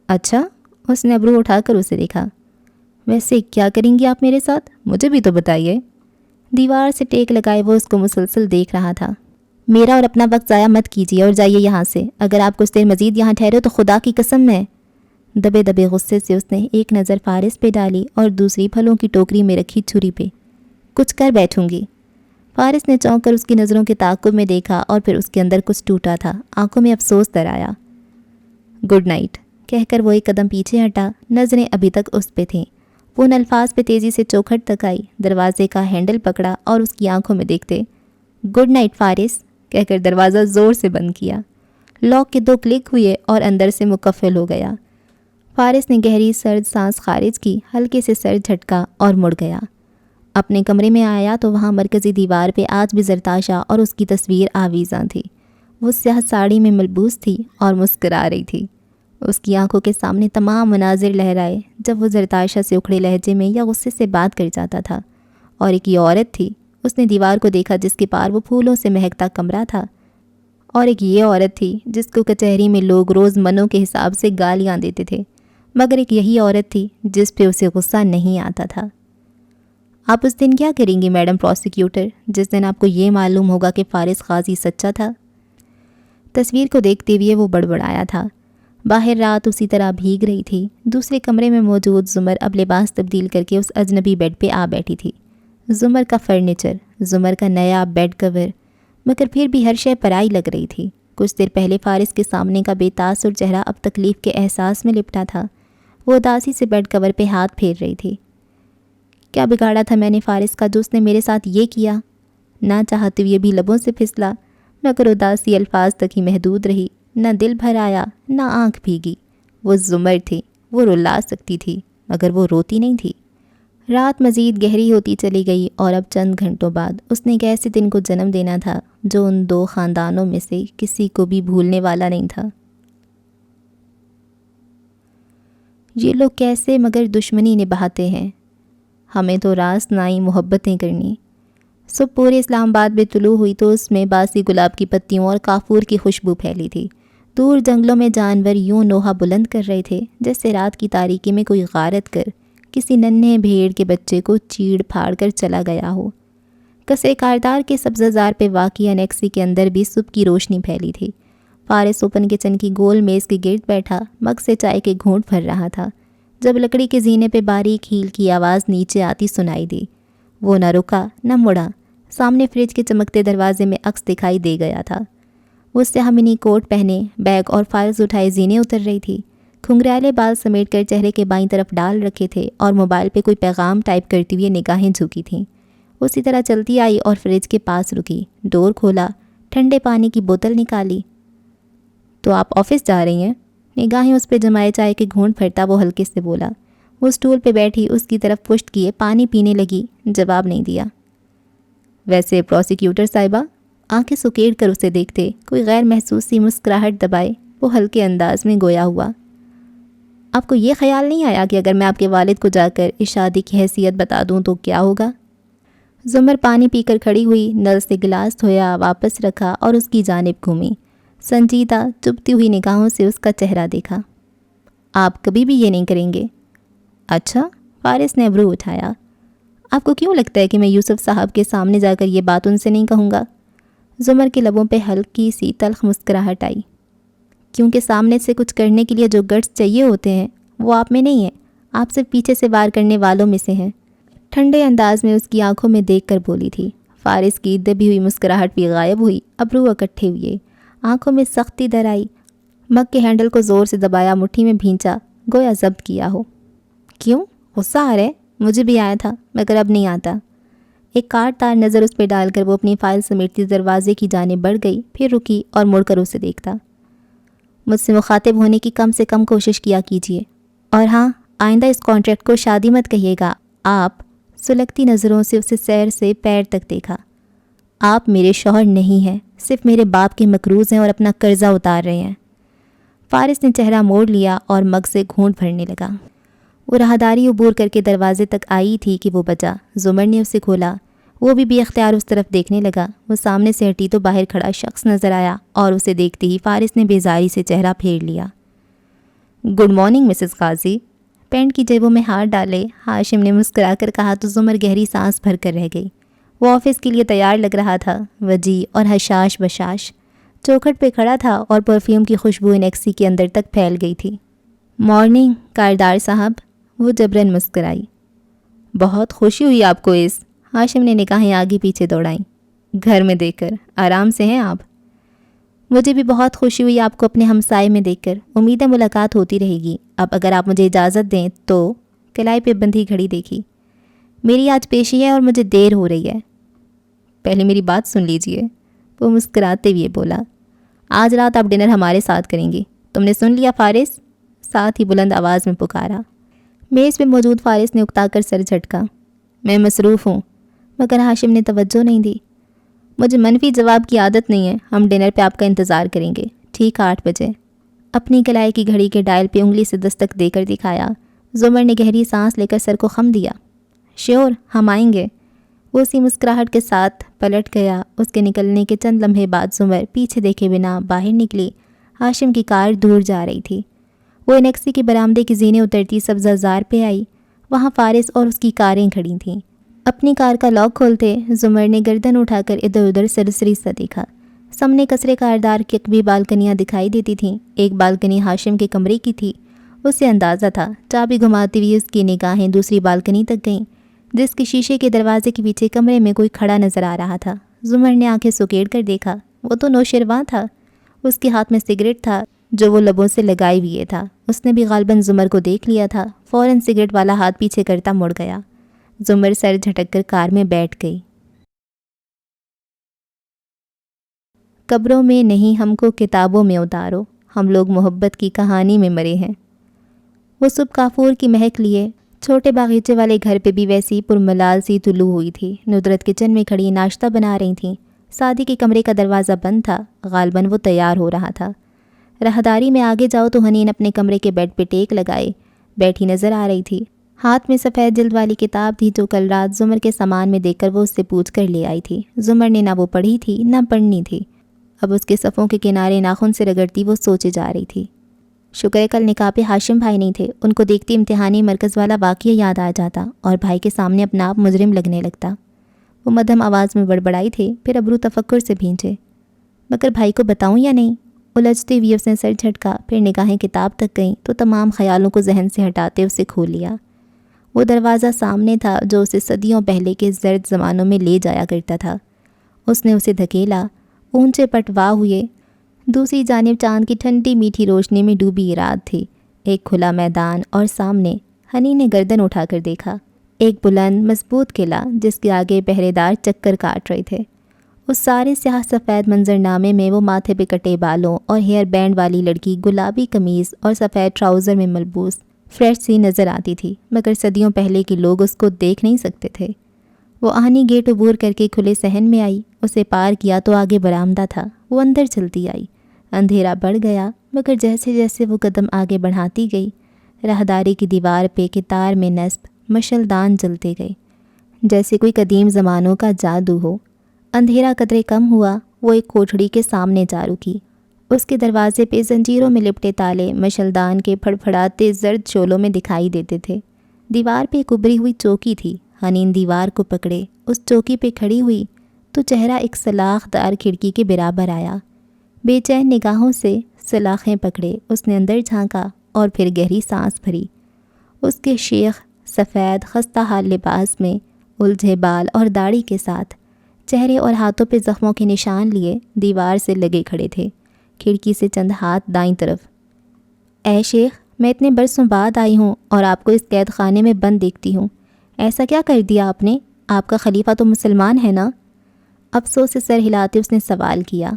اچھا، اس نے ابرو اٹھا کر اسے دیکھا۔ ویسے کیا کریں گی آپ میرے ساتھ، مجھے بھی تو بتائیے۔ دیوار سے ٹیک لگائے وہ اس کو مسلسل دیکھ رہا تھا۔ میرا اور اپنا وقت ضائع مت کیجیے اور جائیے یہاں سے، اگر آپ کچھ دیر مزید یہاں ٹھہرے تو خدا کی قسم ہے۔ دبے دبے غصے سے اس نے ایک نظر فارس پہ ڈالی اور دوسری پھلوں کی ٹوکری میں رکھی چھری پہ۔ کچھ کر بیٹھوں گی۔ فارس نے چونک کر اس کی نظروں کے تعاقب میں دیکھا اور پھر اس کے اندر کچھ ٹوٹا تھا، آنکھوں میں افسوس در آیا۔ گڈ نائٹ کہہ کر وہ ایک قدم پیچھے ہٹا، نظریں ابھی تک اس پہ تھیں۔ وہ ان الفاظ پہ تیزی سے چوکھٹ تک آئی، دروازے کا ہینڈل پکڑا اور اس کی آنکھوں میں دیکھتے گڈ نائٹ فارس کہہ کر دروازہ زور سے بند کیا۔ لاک کے 2 کلک ہوئے اور اندر سے مکفل ہو گیا۔ فارس نے گہری سرد سانس خارج کی، ہلکے سے سر جھٹکا اور مڑ گیا۔ اپنے کمرے میں آیا تو وہاں مرکزی دیوار پہ آج بھی زرتاشا اور اس کی تصویر آویزاں تھی۔ وہ سیاہ ساڑی میں ملبوس تھی اور مسکرا رہی تھی۔ اس کی آنکھوں کے سامنے تمام مناظر لہرائے جب وہ زرتاشا سے اکھڑے لہجے میں یا غصے سے بات کر جاتا تھا۔ اور ایک یہ عورت تھی، اس نے دیوار کو دیکھا جس کے پار وہ پھولوں سے مہکتا کمرہ تھا، اور ایک یہ عورت تھی جس کو کچہری میں لوگ روز منوں کے حساب سے گالیاں دیتے تھے، مگر ایک یہی عورت تھی جس پہ اسے غصہ نہیں آتا تھا۔ آپ اس دن کیا کریں گی میڈم پروسیکیوٹر، جس دن آپ کو یہ معلوم ہوگا کہ فارس قاضی سچا تھا؟ تصویر کو دیکھتے ہوئے وہ بڑبڑایا تھا۔ باہر رات اسی طرح بھیگ رہی تھی۔ دوسرے کمرے میں موجود زمر اب لباس تبدیل کر کے اس اجنبی بیڈ پہ آ بیٹھی تھی۔ زمر کا فرنیچر، زمر کا نیا بیڈ کور، مگر پھر بھی ہر شے پرائی لگ رہی تھی۔ کچھ دیر پہلے فارس کے سامنے کا بے تاثر چہرہ اب تکلیف کے احساس میں لپٹا تھا۔ وہ اداسی سے بیڈ کور پہ ہاتھ پھیر رہی تھی۔ کیا بگاڑا تھا میں نے فارس کا جو اس نے میرے ساتھ یہ کیا؟ نہ چاہتے ہوئے بھی لبوں سے پھسلا، مگر اداسی الفاظ تک ہی محدود رہی۔ نہ دل بھر آیا، نہ آنکھ بھیگی۔ وہ زمر تھی، وہ رلا سکتی تھی، مگر وہ روتی نہیں تھی۔ رات مزید گہری ہوتی چلی گئی اور اب چند گھنٹوں بعد اس نے ایک ایسے دن کو جنم دینا تھا جو ان 2 خاندانوں میں سے کسی کو بھی بھولنے والا نہیں تھا۔ یہ لوگ کیسے مگر دشمنی نبھاتے ہیں، ہمیں تو راست نائی محبتیں کرنی۔ صبح پورے اسلام آباد میں طلوع ہوئی تو اس میں باسی گلاب کی پتیوں اور کافور کی خوشبو پھیلی تھی۔ دور جنگلوں میں جانور یوں نوحہ بلند کر رہے تھے جیسے رات کی تاریکی میں کوئی غارت کر کسی ننھے بھیڑ کے بچے کو چیڑ پھاڑ کر چلا گیا ہو۔ قصرے کاردار کے سبزہ زار پہ واقع انیکسی کے اندر بھی صبح کی روشنی پھیلی تھی۔ فارس اوپن کچن کی گول میز کے گرد بیٹھا مگ سے چائے کے گھونٹ بھر رہا تھا جب لکڑی کے زینے پہ باریک ہیل کی آواز نیچے آتی سنائی دی۔ وہ نہ رکا نہ مڑا۔ سامنے فریج کے چمکتے دروازے میں عکس دکھائی دے گیا تھا۔ وہ سیاہ منی کوٹ پہنے بیگ اور فائلز اٹھائے زینے اتر رہی تھی۔ کھنگریالے بال سمیٹ کر چہرے کے بائیں طرف ڈال رکھے تھے اور موبائل پہ کوئی پیغام ٹائپ کرتی ہوئے نگاہیں جھکی تھیں۔ اسی طرح چلتی آئی اور فریج کے پاس رکی، ڈور کھولا، ٹھنڈے پانی کی بوتل نکالی۔ تو آپ آفس جا رہی ہیں؟ نگاہیں اس پہ جمائے چائے کے گھونٹ بھرتا وہ ہلکے سے بولا۔ وہ اسٹول پہ بیٹھی اس کی طرف پشت کیے پانی پینے لگی، جواب نہیں دیا۔ ویسے پروسیکیوٹر صاحبہ، آنکھیں سکیڑ کر اسے دیکھتے کوئی غیر محسوس سی مسکراہٹ دبائے وہ ہلکے انداز میں گویا ہوا۔ آپ کو یہ خیال نہیں آیا کہ اگر میں آپ کے والد کو جا کر اس شادی کی حیثیت بتا دوں تو کیا ہوگا؟ زمر پانی پی کر کھڑی ہوئی، نل سے گلاس دھویا، واپس رکھا اور اس کی جانب گھومی۔ سنجیدہ چبھتی ہوئی نگاہوں سے اس کا چہرہ دیکھا۔ آپ کبھی بھی یہ نہیں کریں گے؟ اچھا، فارس نے ابرو اٹھایا۔ آپ کو کیوں لگتا ہے کہ میں یوسف صاحب کے سامنے جا کر یہ بات ان سے نہیں کہوں گا؟ زمر کے لبوں پہ ہلکی سی تلخ مسکراہٹ آئی۔ کیونکہ سامنے سے کچھ کرنے کے لیے جو گٹس چاہیے ہوتے ہیں وہ آپ میں نہیں ہیں، آپ صرف پیچھے سے وار کرنے والوں میں سے ہیں۔ ٹھنڈے انداز میں اس کی آنکھوں میں دیکھ کر بولی تھی۔ فارس کی دبی ہوئی مسکراہٹ بھی غائب ہوئی، ابرو اکٹھے ہوئے، آنکھوں میں سختی در آئی۔ مگ کے ہینڈل کو زور سے دبایا، مٹھی میں بھینچا، گویا ضبط کیا ہو۔ کیوں؟ غصہ آ رہا ہے؟ مجھے بھی آیا تھا مگر اب نہیں آتا۔ ایک کاٹ تار نظر اس پہ ڈال کر وہ اپنی فائل سمیٹتی دروازے کی جانب بڑھ گئی، پھر رکی اور مڑ کر اسے دیکھتا۔ مجھ سے مخاطب ہونے کی کم سے کم کوشش کیا کیجیے، اور ہاں، آئندہ اس کانٹریکٹ کو شادی مت کہیے گا۔ آپ، سلگتی نظروں سے اسے سیر سے پیر تک دیکھا، آپ میرے شوہر نہیں ہیں، صرف میرے باپ کے مقروض ہیں اور اپنا قرضہ اتار رہے ہیں۔ فارس نے چہرہ موڑ لیا اور مگ سے گھونٹ بھرنے لگا۔ وہ راہداری عبور کر کے دروازے تک آئی تھی کہ وہ بجا۔ زمر نے اسے کھولا، وہ بھی بے اختیار اس طرف دیکھنے لگا۔ وہ سامنے سے ہٹی تو باہر کھڑا شخص نظر آیا اور اسے دیکھتے ہی فارس نے بیزاری سے چہرہ پھیر لیا۔ گڈ مارننگ مسز قاضی۔ پینٹ کی جیبوں میں ہاتھ ڈالے ہاشم نے مسکرا کر کہا تو زمر گہری سانس بھر کر رہ گئی۔ وہ آفس کے لیے تیار لگ رہا تھا، وجی اور حشاش بشاش، چوکھٹ پہ کھڑا تھا اور پرفیوم کی خوشبو نیکسی کے اندر تک پھیل گئی تھی۔ مارننگ کاردار صاحب، وہ جبرن مسکرائی۔ بہت خوشی ہوئی آپ کو اس، ہاشم نے نگاہیں آگے پیچھے دوڑائیں، گھر میں دیکھ کر۔ آرام سے ہیں آپ؟ مجھے بھی بہت خوشی ہوئی آپ کو اپنے ہمسائے میں دیکھ کر، امید ہے ملاقات ہوتی رہے گی۔ اب اگر آپ مجھے اجازت دیں تو۔ کلائی پہ بندھی گھڑی دیکھی۔ میری آج پیشی ہے اور مجھے دیر ہو رہی ہے۔ پہلے میری بات سن لیجئے، وہ مسکراتے ہوئے بولا۔ آج رات آپ ڈنر ہمارے ساتھ کریں گی، تم نے سن لیا فارس؟ ساتھ ہی بلند آواز میں پکارا۔ میز پہ موجود فارس نے اکتا کر سر جھٹکا۔ میں مصروف ہوں، مگر ہاشم نے توجہ نہیں دی۔ مجھے منفی جواب کی عادت نہیں ہے، ہم ڈنر پہ آپ کا انتظار کریں گے، ٹھیک 8 بجے۔ اپنی کلائی کی گھڑی کے ڈائل پہ انگلی سے دستک دے کر دکھایا۔ زمر نے گہری سانس لے کر سر کو خم دیا۔ شیور، ہم آئیں گے۔ وہ اسی مسکراہٹ کے ساتھ پلٹ گیا۔ اس کے نکلنے کے چند لمحے بعد زمر پیچھے دیکھے بنا باہر نکلی۔ ہاشم کی کار دور جا رہی تھی۔ وہ انیکسی کے برآمدے کی زینے اترتی سبزہ زار پہ آئی۔ وہاں فارس اور اس کی کاریں کھڑی تھیں۔ اپنی کار کا لاک کھولتے زمر نے گردن اٹھا کر ادھر ادھر سرسری سا دیکھا۔ سامنے کثرے کاردار کی اقبی بالکنیاں دکھائی دیتی تھیں۔ ایک بالکنی ہاشم کے کمرے کی تھی۔ اسے اندازہ تھا، چابی گھماتی ہوئی اس کی نگاہیں دوسری بالکنی تک گئیں، جس کے شیشے کے دروازے کے پیچھے کمرے میں کوئی کھڑا نظر آ رہا تھا۔ زمر نے آنکھیں سکیڑ کر دیکھا، وہ تو نوشرواں تھا۔ اس کے ہاتھ میں سگریٹ تھا جو وہ لبوں سے لگائے ہوئے تھا۔ اس نے بھی غالباً زمر کو دیکھ لیا تھا، فوراً سگریٹ والا ہاتھ پیچھے کرتا مڑ گیا۔ زمر سر جھٹک کر کار میں بیٹھ گئی۔ قبروں میں نہیں ہم کو کتابوں میں اتارو، ہم لوگ محبت کی کہانی میں مرے ہیں۔ وہ صبح کافور کی مہک لیے چھوٹے باغیچے والے گھر پہ بھی ویسی پرملال سی طلوع ہوئی تھی۔ ندرت کچن میں کھڑی ناشتہ بنا رہی تھیں۔ سعدی کے کمرے کا دروازہ بند تھا، غالباً وہ تیار ہو رہا تھا۔ راہداری میں آگے جاؤ تو حنین اپنے کمرے کے بیڈ پہ ٹیک لگائے بیٹھی نظر آ رہی تھی۔ ہاتھ میں سفید جلد والی کتاب تھی جو کل رات زمر کے سامان میں دیکھ کر وہ اس سے پوچھ کر لے آئی تھی۔ زمر نے نہ وہ پڑھی تھی نہ پڑھنی تھی۔ اب اس کے صفوں کے کنارے ناخن سے رگڑتی وہ سوچے جا رہی تھی۔ شکر ہے کل نکاح پہ ہاشم بھائی نہیں تھے، ان کو دیکھتی امتحانی مرکز والا واقعہ یاد آ جاتا اور بھائی کے سامنے اپنا آپ مجرم لگنے لگتا۔ وہ مدھم آواز میں بڑبڑائی تھے، پھر ابرو تفکر سے بھینچے۔ مگر بھائی کو بتاؤں یا نہیں؟ الجھتی ہوئی اس نے سر جھٹکا، پھر نگاہیں کتاب تک گئیں تو تمام خیالوں کو ذہن سے ہٹاتے اسے کھول لیا۔ وہ دروازہ سامنے تھا جو اسے صدیوں پہلے کے زرد زمانوں میں لے جایا کرتا تھا۔ اس نے اسے دھکیلا، اونچے پٹوا ہوئے دوسری جانب چاند کی ٹھنڈی میٹھی روشنی میں ڈوبی رات تھی، ایک کھلا میدان، اور سامنے حنین نے گردن اٹھا کر دیکھا ایک بلند مضبوط قلعہ جس کے آگے پہرے دار چکر کاٹ رہے تھے۔ اس سارے سیاہ سفید منظرنامے میں وہ ماتھے پہ کٹے بالوں اور ہیئر بینڈ والی لڑکی گلابی قمیض اور سفید ٹراؤزر میں ملبوس فریش سی نظر آتی تھی، مگر صدیوں پہلے کے لوگ اس کو دیکھ نہیں سکتے تھے۔ وہ آہنی گیٹ عبور کر کے کھلے صحن میں آئی، اسے پار کیا تو آگے برآمدہ تھا، وہ اندر چلتی آئی۔ اندھیرا بڑھ گیا، مگر جیسے جیسے وہ قدم آگے بڑھاتی گئی، راہداری کی دیوار پہ کتار میں نصب مشلدان جلتے گئے، جیسے کوئی قدیم زمانوں کا جادو ہو۔ اندھیرا قدرے کم ہوا، وہ ایک کوٹھڑی کے سامنے جا رکی۔ اس کے دروازے پہ زنجیروں میں لپٹے تالے مشلدان کے پھڑپھڑاتے زرد شعلوں میں دکھائی دیتے تھے۔ دیوار پہ ایک ابری ہوئی چوکی تھی، حنین دیوار کو پکڑے اس چوکی پہ کھڑی ہوئی تو چہرہ ایک سلاخ دار کھڑکی کے برابر آیا۔ بے چین نگاہوں سے سلاخیں پکڑے اس نے اندر جھانکا اور پھر گہری سانس بھری۔ اس کے شیخ سفید خستہ حال لباس میں الجھے بال اور داڑھی کے ساتھ چہرے اور ہاتھوں پہ زخموں کے نشان لیے دیوار سے لگے کھڑے تھے، کھڑکی سے چند ہاتھ دائیں طرف۔ اے شیخ، میں اتنے برسوں بعد آئی ہوں اور آپ کو اس قید خانے میں بند دیکھتی ہوں، ایسا کیا کر دیا آپ نے؟ آپ کا خلیفہ تو مسلمان ہے نا؟ افسوس سے سر ہلاتے اس نے سوال کیا۔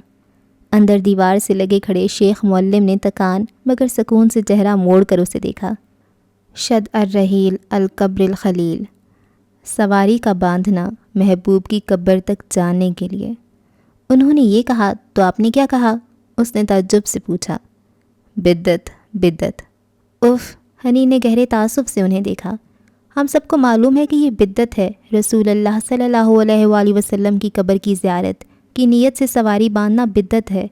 اندر دیوار سے لگے کھڑے شیخ معلم نے تکان مگر سکون سے چہرہ موڑ کر اسے دیکھا۔ شد الرحیل القبر الخلیل، سواری کا باندھنا محبوب کی قبر تک جانے کے لیے۔ انہوں نے یہ کہا تو آپ نے کیا کہا؟ اس نے تعجب سے پوچھا۔ بدعت بدعت۔ اف، حنین نے گہرے تعصب سے انہیں دیکھا۔ ہم سب کو معلوم ہے کہ یہ بدعت ہے، رسول اللہ صلی اللہ علیہ وآلہ وسلم کی قبر کی زیارت کی نیت سے سواری باندھنا بدعت ہے۔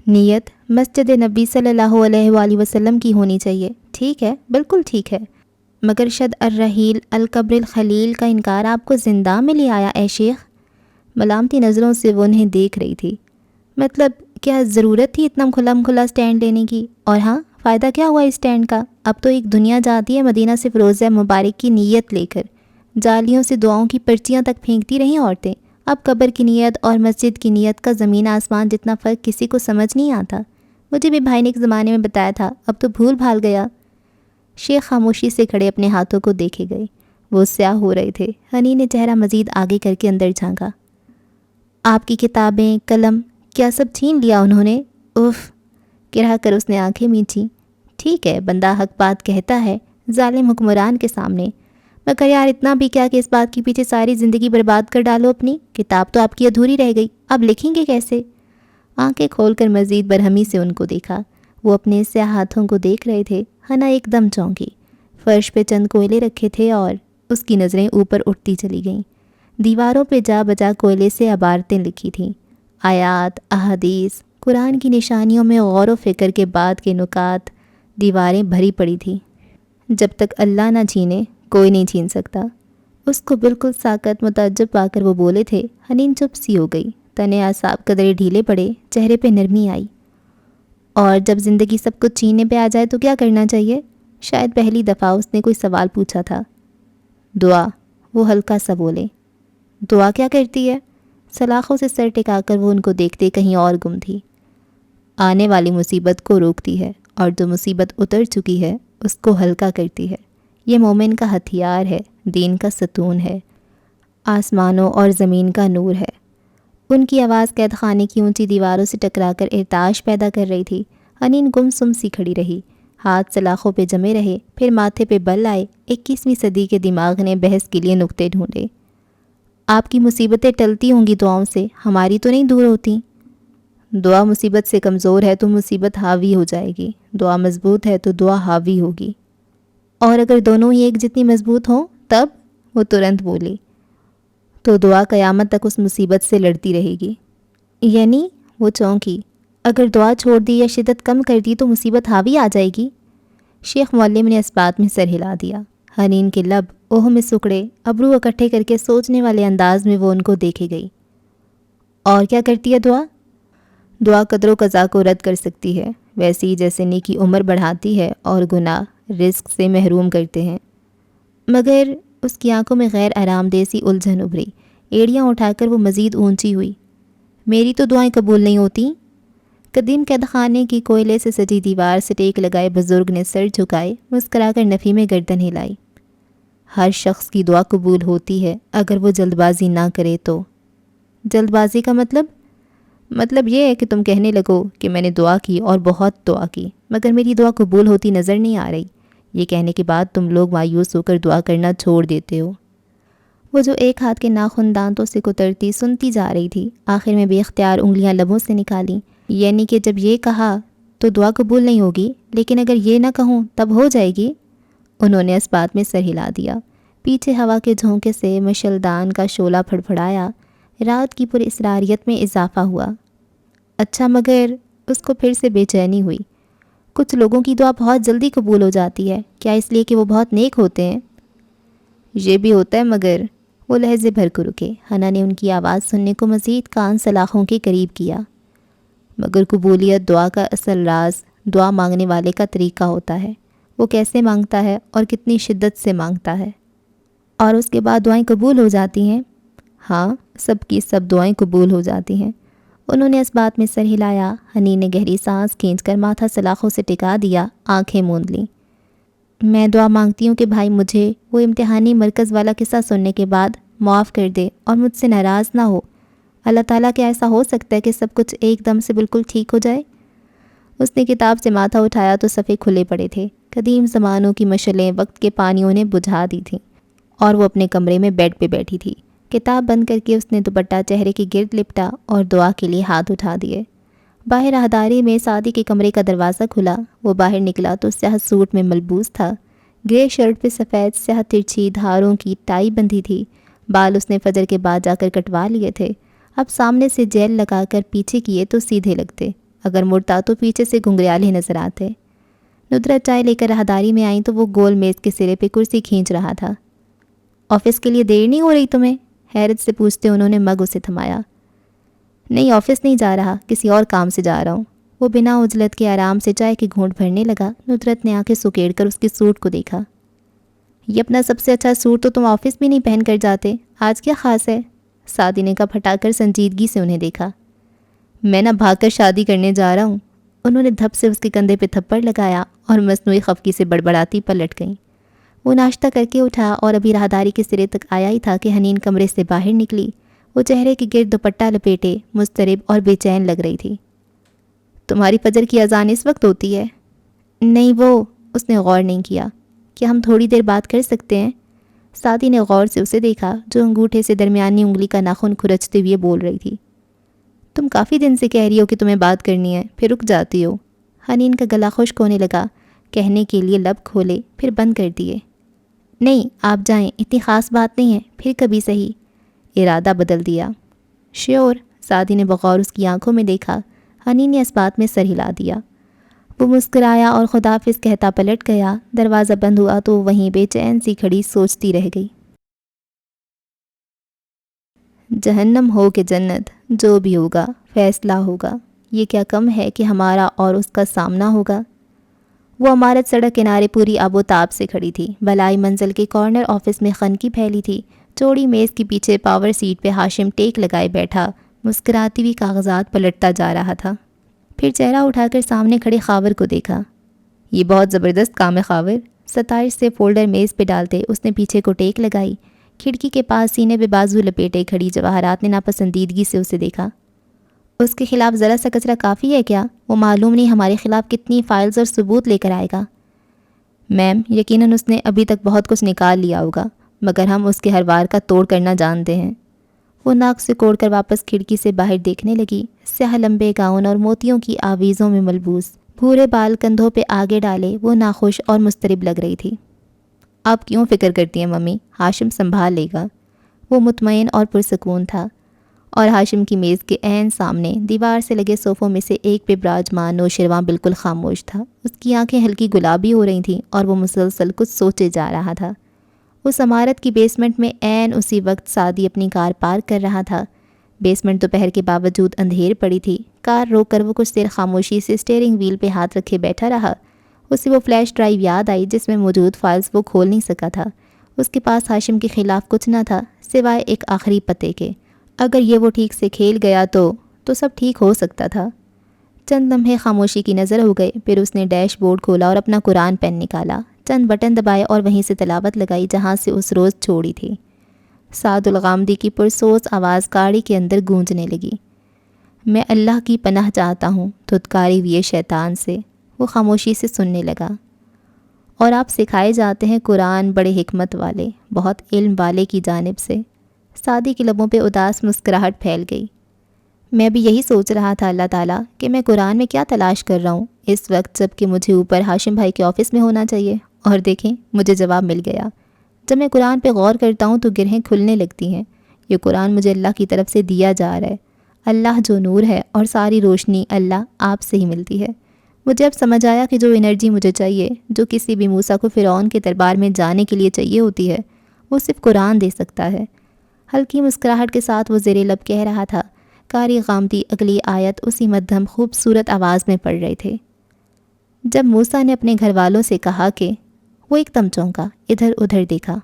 نیت مسجد نبی صلی اللہ علیہ وآلہ وسلم کی ہونی چاہیے، ٹھیک ہے، بالکل ٹھیک ہے، مگر شد الرحیل القبر الخلیل کا انکار آپ کو زندہ میں لے آیا اے شیخ۔ ملامتی نظروں سے وہ انہیں دیکھ رہی تھی۔ مطلب کیا ضرورت تھی اتنا کھلا سٹینڈ لینے کی؟ اور ہاں، فائدہ کیا ہوا اس سٹینڈ کا؟ اب تو ایک دنیا جاتی ہے مدینہ سے فروزہ مبارک کی نیت لے کر، جالیوں سے دعاؤں کی پرچیاں تک پھینکتی رہیں عورتیں۔ اب قبر کی نیت اور مسجد کی نیت کا زمین آسمان جتنا فرق کسی کو سمجھ نہیں آتا۔ مجھے بھی بھائی نے ایک زمانے میں بتایا تھا، اب تو بھول بھال گیا۔ شیخ خاموشی سے کھڑے اپنے ہاتھوں کو دیکھے گئے، وہ سیاہ ہو رہے تھے۔ حنین نے چہرہ مزید آگے کر کے اندر جھانکا۔ آپ کی کتابیں، قلم، کیا سب چھین لیا انہوں نے؟ اف، گرا کر اس نے آنکھیں میچھی۔ ٹھیک ہے، بندہ حق بات کہتا ہے ظالم حکمران کے سامنے، مگر یار اتنا بھی کیا کہ اس بات کے پیچھے ساری زندگی برباد کر ڈالو اپنی؟ کتاب تو آپ کی ادھوری رہ گئی، اب لکھیں گے کیسے؟ آنکھیں کھول کر مزید برہمی سے ان کو دیکھا۔ وہ اپنے سیاہ ہاتھوں کو دیکھ رہے تھے۔ حنا ایک دم چونکی۔ فرش پہ چند کوئلے رکھے تھے اور اس کی نظریں اوپر اٹھتی چلی گئیں۔ دیواروں پہ جا بجا کوئلے سے عبارتیں لکھی تھیں، آیات، احادیث، قرآن کی نشانیوں میں غور و فکر کے بعد کے نکات۔ دیواریں بھری پڑی تھیں۔ جب تک اللہ نہ چھینے کوئی نہیں چھین سکتا۔ اس کو بالکل ساکت متعجب پا کر وہ بولے تھے۔ حنین چپ سی ہو گئی، تنے اعصاب قدرے ڈھیلے پڑے، چہرے پہ نرمی آئی۔ اور جب زندگی سب کچھ چھیننے پہ آ جائے تو کیا کرنا چاہیے؟ شاید پہلی دفعہ اس نے کوئی سوال پوچھا تھا۔ دعا، وہ ہلکا سا بولے۔ دعا کیا کرتی ہے؟ سلاخوں سے سر ٹکا کر وہ ان کو دیکھتے کہیں اور گم تھی۔ آنے والی مصیبت کو روکتی ہے اور جو مصیبت اتر چکی ہے اس کو ہلکا کرتی ہے۔ یہ مومن کا ہتھیار ہے، دین کا ستون ہے، آسمانوں اور زمین کا نور ہے۔ ان کی آواز قید خانے کی اونچی دیواروں سے ٹکرا کر ارتعاش پیدا کر رہی تھی۔ حنین گم سم سی کھڑی رہی، ہاتھ سلاخوں پہ جمے رہے، پھر ماتھے پہ بل آئے۔ 21ویں صدی کے دماغ نے بحث کے لیے نکتے ڈھونڈے۔ آپ کی مصیبتیں ٹلتی ہوں گی دعاؤں سے، ہماری تو نہیں دور ہوتی۔ دعا مصیبت سے کمزور ہے تو مصیبت حاوی ہو جائے گی، دعا مضبوط ہے تو دعا حاوی ہوگی۔ اور اگر دونوں ہی ایک جتنی مضبوط ہوں تب؟ وہ ترنت بولی۔ تو دعا قیامت تک اس مصیبت سے لڑتی رہے گی۔ یعنی؟ وہ چونکی۔ اگر دعا چھوڑ دی یا شدت کم کر دی تو مصیبت حاوی آ جائے گی۔ شیخ معلم نے اس بات میں سر ہلا دیا۔ حنین کے لب اوہ میں سکڑے، ابرو اکٹھے کر کے سوچنے والے انداز میں وہ ان کو دیکھے گئی۔ اور کیا کرتی ہے دعا؟ دعا قدر و قضا کو رد کر سکتی ہے، ویسے ہی جیسے نیکی عمر بڑھاتی ہے اور گناہ رزق سے محروم کرتے ہیں۔ مگر اس کی آنکھوں میں غیر آرام دہ سی الجھن ابھری، ایڑیاں اٹھا کر وہ مزید اونچی ہوئی۔ میری تو دعائیں قبول نہیں ہوتی۔ قدیم قید خانے کی کوئلے سے سجی دیوار سے ٹیک لگائے بزرگ نے سر جھکائے، مسکرا کر نفی میں گردن ہلائی۔ ہر شخص کی دعا قبول ہوتی ہے اگر وہ جلد بازی نہ کرے تو۔ جلد بازی کا مطلب یہ ہے کہ تم کہنے لگو کہ میں نے دعا کی اور بہت دعا کی مگر میری دعا قبول ہوتی نظر نہیں آ رہی۔ یہ کہنے کے بعد تم لوگ مایوس ہو کر دعا کرنا چھوڑ دیتے ہو۔ وہ جو ایک ہاتھ کے ناخن دانتوں سے کترتی سنتی جا رہی تھی، آخر میں بے اختیار انگلیاں لبوں سے نکالیں، یعنی کہ جب یہ کہا تو دعا قبول نہیں ہوگی، لیکن اگر یہ نہ کہوں تب ہو جائے گی۔ انہوں نے اس بات میں سر ہلا دیا۔ پیچھے ہوا کے جھونکے سے مشلدان کا شعلہ پھڑپھڑایا، رات کی پر اسراریت میں اضافہ ہوا۔ اچھا، مگر اس کو پھر سے بے چینی ہوئی۔ کچھ لوگوں کی دعا بہت جلدی قبول ہو جاتی ہے، کیا اس لیے کہ وہ بہت نیک ہوتے ہیں؟ یہ بھی ہوتا ہے، مگر وہ لہجے بھر کو رکے۔ حنا نے ان کی آواز سننے کو مزید کان سلاخوں کے قریب کیا۔ مگر قبولیت دعا کا اصل راز دعا مانگنے والے کا طریقہ ہوتا ہے، وہ کیسے مانگتا ہے اور کتنی شدت سے مانگتا ہے۔ اور اس کے بعد دعائیں قبول ہو جاتی ہیں؟ ہاں، سب کی سب دعائیں قبول ہو جاتی ہیں۔ انہوں نے اس بات میں سر ہلایا۔ حنین نے گہری سانس کھینچ کر ماتھا سلاخوں سے ٹکا دیا، آنکھیں موند لیں۔ میں دعا مانگتی ہوں کہ بھائی مجھے وہ امتحانی مرکز والا قصہ سننے کے بعد معاف کر دے اور مجھ سے ناراض نہ ہو۔ اللہ تعالیٰ کیا ایسا ہو سکتا ہے کہ سب کچھ ایک دم سے بالکل ٹھیک ہو جائے؟ اس نے کتاب سے ماتھا اٹھایا تو صفحے کھلے پڑے تھے۔ قدیم زمانوں کی مشعلیں وقت کے پانیوں نے بجھا دی تھیں اور وہ اپنے کمرے میں بیڈ پہ بیٹھی تھی۔ کتاب بند کر کے اس نے دوپٹہ چہرے کے گرد لپٹا اور دعا کے لیے ہاتھ اٹھا دیے۔ باہر راہداری میں سعدی کے کمرے کا دروازہ کھلا۔ وہ باہر نکلا تو سیاہ سوٹ میں ملبوس تھا، گرے شرٹ پہ سفید سیاہ ترچھی دھاروں کی ٹائی بندھی تھی۔ بال اس نے فجر کے بعد جا کر کٹوا لیے تھے، اب سامنے سے جیل لگا کر پیچھے کیے تو سیدھے لگتے، اگر مڑتا تو پیچھے سے گھنگریالے نظر آتے۔ ندرت چائے لے کر راہداری میں آئیں تو وہ گول میز کے سرے پہ کرسی کھینچ رہا تھا۔ آفس کے لیے دیر نہیں ہو رہی تمہیں؟ حیرت سے پوچھتے انہوں نے مگ اسے تھمایا۔ نہیں، آفس نہیں جا رہا، کسی اور کام سے جا رہا ہوں۔ وہ بنا عجلت کے آرام سے چائے کے گھونٹ بھرنے لگا۔ ندرت نے آنکھیں سکیڑ کر اس کے سوٹ کو دیکھا۔ یہ اپنا سب سے اچھا سوٹ تو تم آفس میں نہیں پہن کر جاتے، آج کیا خاص ہے؟ سعدی نے کہا پھٹا کر سنجیدگی سے انہیں دیکھا۔ میں نہ بھاگ کر شادی کرنے جا رہا ہوں۔ انہوں نے دھپ سے اس کے کندھے پہ تھپڑ لگایا اور مصنوعی خفگی سے بڑبڑاتی پلٹ گئیں۔ وہ ناشتہ کر کے اٹھا اور ابھی راہداری کے سرے تک آیا ہی تھا کہ حنین کمرے سے باہر نکلی۔ وہ چہرے کے گرد دوپٹہ لپیٹے مضطرب اور بے چین لگ رہی تھی۔ تمہاری فجر کی اذان اس وقت ہوتی ہے؟ نہیں، وہ اس نے غور نہیں کیا۔ کیا ہم تھوڑی دیر بات کر سکتے ہیں؟ سعدی نے غور سے اسے دیکھا جو انگوٹھے سے درمیانی انگلی کا ناخن کھرچتے ہوئے بول رہی تھی۔ تم کافی دن سے کہہ رہی ہو کہ تمہیں بات کرنی ہے، پھر رک جاتی ہو۔ حنین کا گلا خشک ہونے لگا، کہنے کے لیے لب کھولے پھر بند کر دیے۔ نہیں، آپ جائیں، اتنی خاص بات نہیں ہے، پھر کبھی صحیح۔ ارادہ بدل دیا۔ شیور؟ سعدی نے بغور اس کی آنکھوں میں دیکھا۔ حنین نے اس بات میں سر ہلا دیا۔ وہ مسکرایا اور خداحافظ کہتا پلٹ گیا۔ دروازہ بند ہوا تو وہ وہیں بے چین سی کھڑی سوچتی رہ گئی۔ جہنم ہو کہ جنت، جو بھی ہوگا فیصلہ ہوگا۔ یہ کیا کم ہے کہ ہمارا اور اس کا سامنا ہوگا۔ وہ عمارت سڑک کنارے پوری آب و تاب سے کھڑی تھی۔ بلائی منزل کے کارنر آفس میں خنکی پھیلی تھی۔ چوڑی میز کے پیچھے پاور سیٹ پہ ہاشم ٹیک لگائے بیٹھا مسکراتی ہوئی کاغذات پلٹتا جا رہا تھا۔ پھر چہرہ اٹھا کر سامنے کھڑے خاور کو دیکھا۔ یہ بہت زبردست کام ہے خاور۔ ستائش سے فولڈر میز پہ ڈالتے اس نے پیچھے کو ٹیک لگائی۔ کھڑکی کے پاس سینے پہ بازو لپیٹے کھڑی جواہرات نے ناپسندیدگی سے اسے دیکھا۔ اس کے خلاف ذرا سا کچرا کافی ہے کیا؟ وہ معلوم نہیں ہمارے خلاف کتنی فائلز اور ثبوت لے کر آئے گا۔ میم، یقیناً اس نے ابھی تک بہت کچھ نکال لیا ہوگا، مگر ہم اس کے ہر وار کا توڑ کرنا جانتے ہیں۔ وہ ناک سے کوڑ کر واپس کھڑکی سے باہر دیکھنے لگی۔ سیاہ لمبے گاؤن اور موتیوں کی آویزوں میں ملبوس، بھورے بال کندھوں پہ آگے ڈالے، وہ ناخوش اور مضطرب لگ رہی تھی۔ آپ کیوں فکر کرتی ہیں ممی؟ ہاشم سنبھال لے گا۔ وہ مطمئن اور پرسکون تھا، اور ہاشم کی میز کے عین سامنے دیوار سے لگے صوفوں میں سے ایک پہ براجمان نوشرواں بالکل خاموش تھا۔ اس کی آنکھیں ہلکی گلابی ہو رہی تھیں اور وہ مسلسل کچھ سوچے جا رہا تھا۔ اس عمارت کی بیسمنٹ میں عین اسی وقت سعدی اپنی کار پارک کر رہا تھا۔ بیسمنٹ دوپہر کے باوجود اندھیر پڑی تھی۔ کار روک کر وہ کچھ دیر خاموشی سے اسٹیئرنگ ویل پہ ہاتھ رکھے بیٹھا رہا۔ اسے وہ فلیش ڈرائیو یاد آئی جس میں موجود فائلز وہ کھول نہیں سکا تھا۔ اس کے پاس ہاشم کے خلاف کچھ نہ تھا سوائے ایک آخری پتے کے۔ اگر یہ وہ ٹھیک سے کھیل گیا تو سب ٹھیک ہو سکتا تھا۔ چند لمحے خاموشی کی نظر ہو گئے، پھر اس نے ڈیش بورڈ کھولا اور اپنا قرآن پین نکالا، چند بٹن دبائے اور وہیں سے تلاوت لگائی جہاں سے اس روز چھوڑی تھی۔ سعد الغامدی کی پرسوز آواز گاڑی کے اندر گونجنے لگی۔ میں اللہ کی پناہ چاہتا ہوں دھتکاری ہوئے شیطان سے۔ وہ خاموشی سے سننے لگا۔ اور آپ سکھائے جاتے ہیں قرآن بڑے حکمت والے، بہت علم والے کی جانب سے۔ سعدی کے لبوں پہ اداس مسکراہٹ پھیل گئی۔ میں بھی یہی سوچ رہا تھا اللہ تعالیٰ کہ میں قرآن میں کیا تلاش کر رہا ہوں اس وقت، جب کہ مجھے اوپر ہاشم بھائی کے آفس میں ہونا چاہیے۔ اور دیکھیں مجھے جواب مل گیا۔ جب میں قرآن پہ غور کرتا ہوں تو گرہیں کھلنے لگتی ہیں۔ یہ قرآن مجھے اللہ کی طرف سے دیا جا رہا ہے۔ اللہ جو نور ہے اور ساری روشنی اللہ آپ سے ہی ملتی ہے۔ مجھے اب سمجھ آیا کہ جو انرجی مجھے چاہیے، جو کسی بھی موسیٰ کو فرعون کے دربار میں جانے کے لیے چاہیے ہوتی ہے، وہ صرف قرآن دے سکتا ہے۔ ہلکی مسکراہٹ کے ساتھ وہ زیر لب کہہ رہا تھا۔ قاری غامدی اگلی آیت اسی مدھم خوبصورت آواز میں پڑھ رہے تھے۔ جب موسیٰ نے اپنے گھر والوں سے کہا کہ وہ ایک دم چونکا، ادھر ادھر دیکھا۔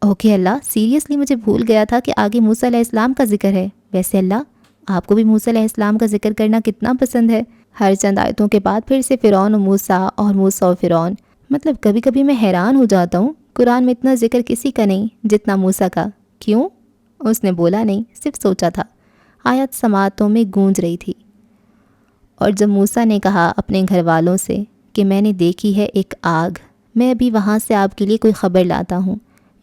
اوکے اللہ، سیریسلی مجھے بھول گیا تھا کہ آگے موسیٰ علیہ السلام کا ذکر ہے۔ ویسے اللہ، آپ کو بھی موسیٰ علیہ السلام کا ذکر کرنا کتنا پسند ہے؟ ہر چند آیتوں کے بعد پھر سے فرعون و موسیٰ اور موسیٰ و فرعون۔ مطلب کبھی کبھی میں حیران ہو جاتا ہوں، قرآن میں اتنا ذکر کسی کا نہیں جتنا موسیٰ کا۔ کیوں؟ اس نے بولا نہیں، صرف سوچا تھا۔ آیت سماعتوں میں گونج رہی تھی۔ اور جب موسیٰ نے کہا اپنے گھر والوں سے کہ میں نے دیکھی ہے ایک آگ، میں ابھی وہاں سے آپ کے لیے کوئی خبر لاتا ہوں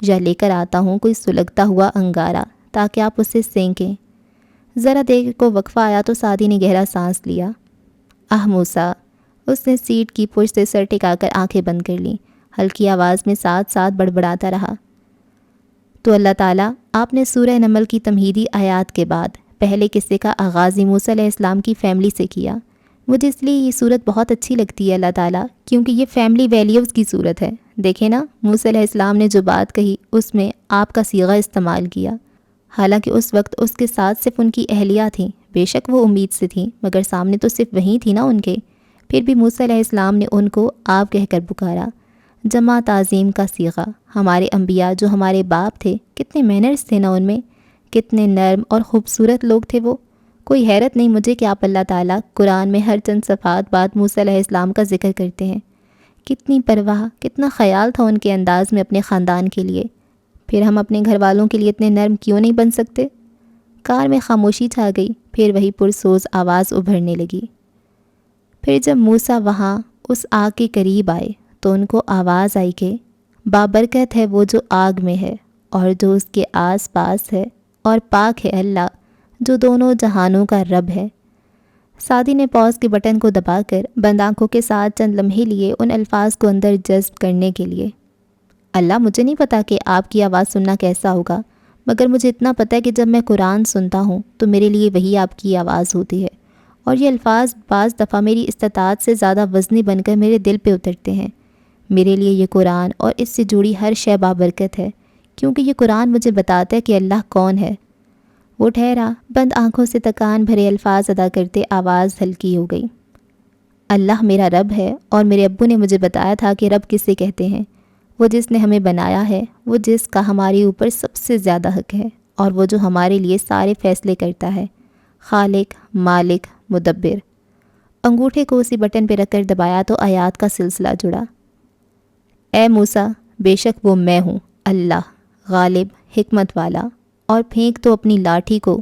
یا لے کر آتا ہوں کوئی سلگتا ہوا انگارہ تاکہ آپ اسے سینکیں۔ ذرا دیر کو وقفہ آیا تو سعدی نے گہرا سانس لیا۔ موسیٰ، اس نے سیٹ کی پشت سے سر ٹکا کر آنکھیں بند کر لیں، ہلکی آواز میں ساتھ ساتھ بڑبڑاتا رہا۔ تو اللہ تعالیٰ، آپ نے سورہ نمل کی تمہیدی آیات کے بعد پہلے قصے کا آغاز موسیٰ علیہ السلام کی فیملی سے کیا۔ مجھے اس لیے یہ صورت بہت اچھی لگتی ہے اللہ تعالیٰ، کیونکہ یہ فیملی ویلیوز کی صورت ہے۔ دیکھیں نا، موسیٰ علیہ السلام نے جو بات کہی اس میں آپ کا صیغہ استعمال کیا، حالانکہ اس وقت اس کے ساتھ صرف ان کی اہلیہ تھیں۔ بے شک وہ امید سے تھیں، مگر سامنے تو صرف وہی تھی نا ان کے۔ پھر بھی موسیٰ علیہ السلام نے ان کو آپ کہہ کر پکارا، جمع تعظیم کا صیغہ۔ ہمارے انبیاء جو ہمارے باپ تھے، کتنے مینرز تھے نا ان میں، کتنے نرم اور خوبصورت لوگ تھے وہ۔ کوئی حیرت نہیں مجھے کہ آپ اللہ تعالیٰ قرآن میں ہر چند صفحات بعد موسیٰ علیہ السلام کا ذکر کرتے ہیں۔ کتنی پرواہ، کتنا خیال تھا ان کے انداز میں اپنے خاندان کے لیے۔ پھر ہم اپنے گھر والوں کے لیے اتنے نرم کیوں نہیں بن سکتے؟ کار میں خاموشی چھا گئی، پھر وہی پرسوز آواز ابھرنے لگی۔ پھر جب موسیٰ وہاں اس آگ کے قریب آئے تو ان کو آواز آئی کہ بابرکت ہے وہ جو آگ میں ہے اور جو اس کے آس پاس ہے، اور پاک ہے اللہ جو دونوں جہانوں کا رب ہے۔ سعدی نے پاز کے بٹن کو دبا کر بند آنکھوں کے ساتھ چند لمحے لیے ان الفاظ کو اندر جذب کرنے کے لیے۔ اللہ، مجھے نہیں پتا کہ آپ کی آواز سننا کیسا ہوگا، مگر مجھے اتنا پتہ ہے کہ جب میں قرآن سنتا ہوں تو میرے لیے وہی آپ کی آواز ہوتی ہے، اور یہ الفاظ بعض دفعہ میری استطاعت سے زیادہ وزنی بن کر میرے دل پہ اترتے ہیں۔ میرے لیے یہ قرآن اور اس سے جڑی ہر شے بابرکت ہے، کیونکہ یہ قرآن مجھے بتاتا ہے کہ اللہ کون ہے۔ وہ ٹھہرا، بند آنکھوں سے تکان بھرے الفاظ ادا کرتے آواز ہلکی ہو گئی۔ اللہ میرا رب ہے، اور میرے ابو نے مجھے بتایا تھا کہ رب کسے کہتے ہیں۔ وہ جس نے ہمیں بنایا ہے، وہ جس کا ہمارے اوپر سب سے زیادہ حق ہے، اور وہ جو ہمارے لیے سارے فیصلے کرتا ہے، خالق، مالک، مدبر۔ انگوٹھے کو اسی بٹن پہ رکھ کر دبایا تو آیات کا سلسلہ جڑا۔ اے موسیٰ، بے شک وہ میں ہوں، اللہ، غالب، حکمت والا، اور پھینک تو اپنی لاٹھی کو۔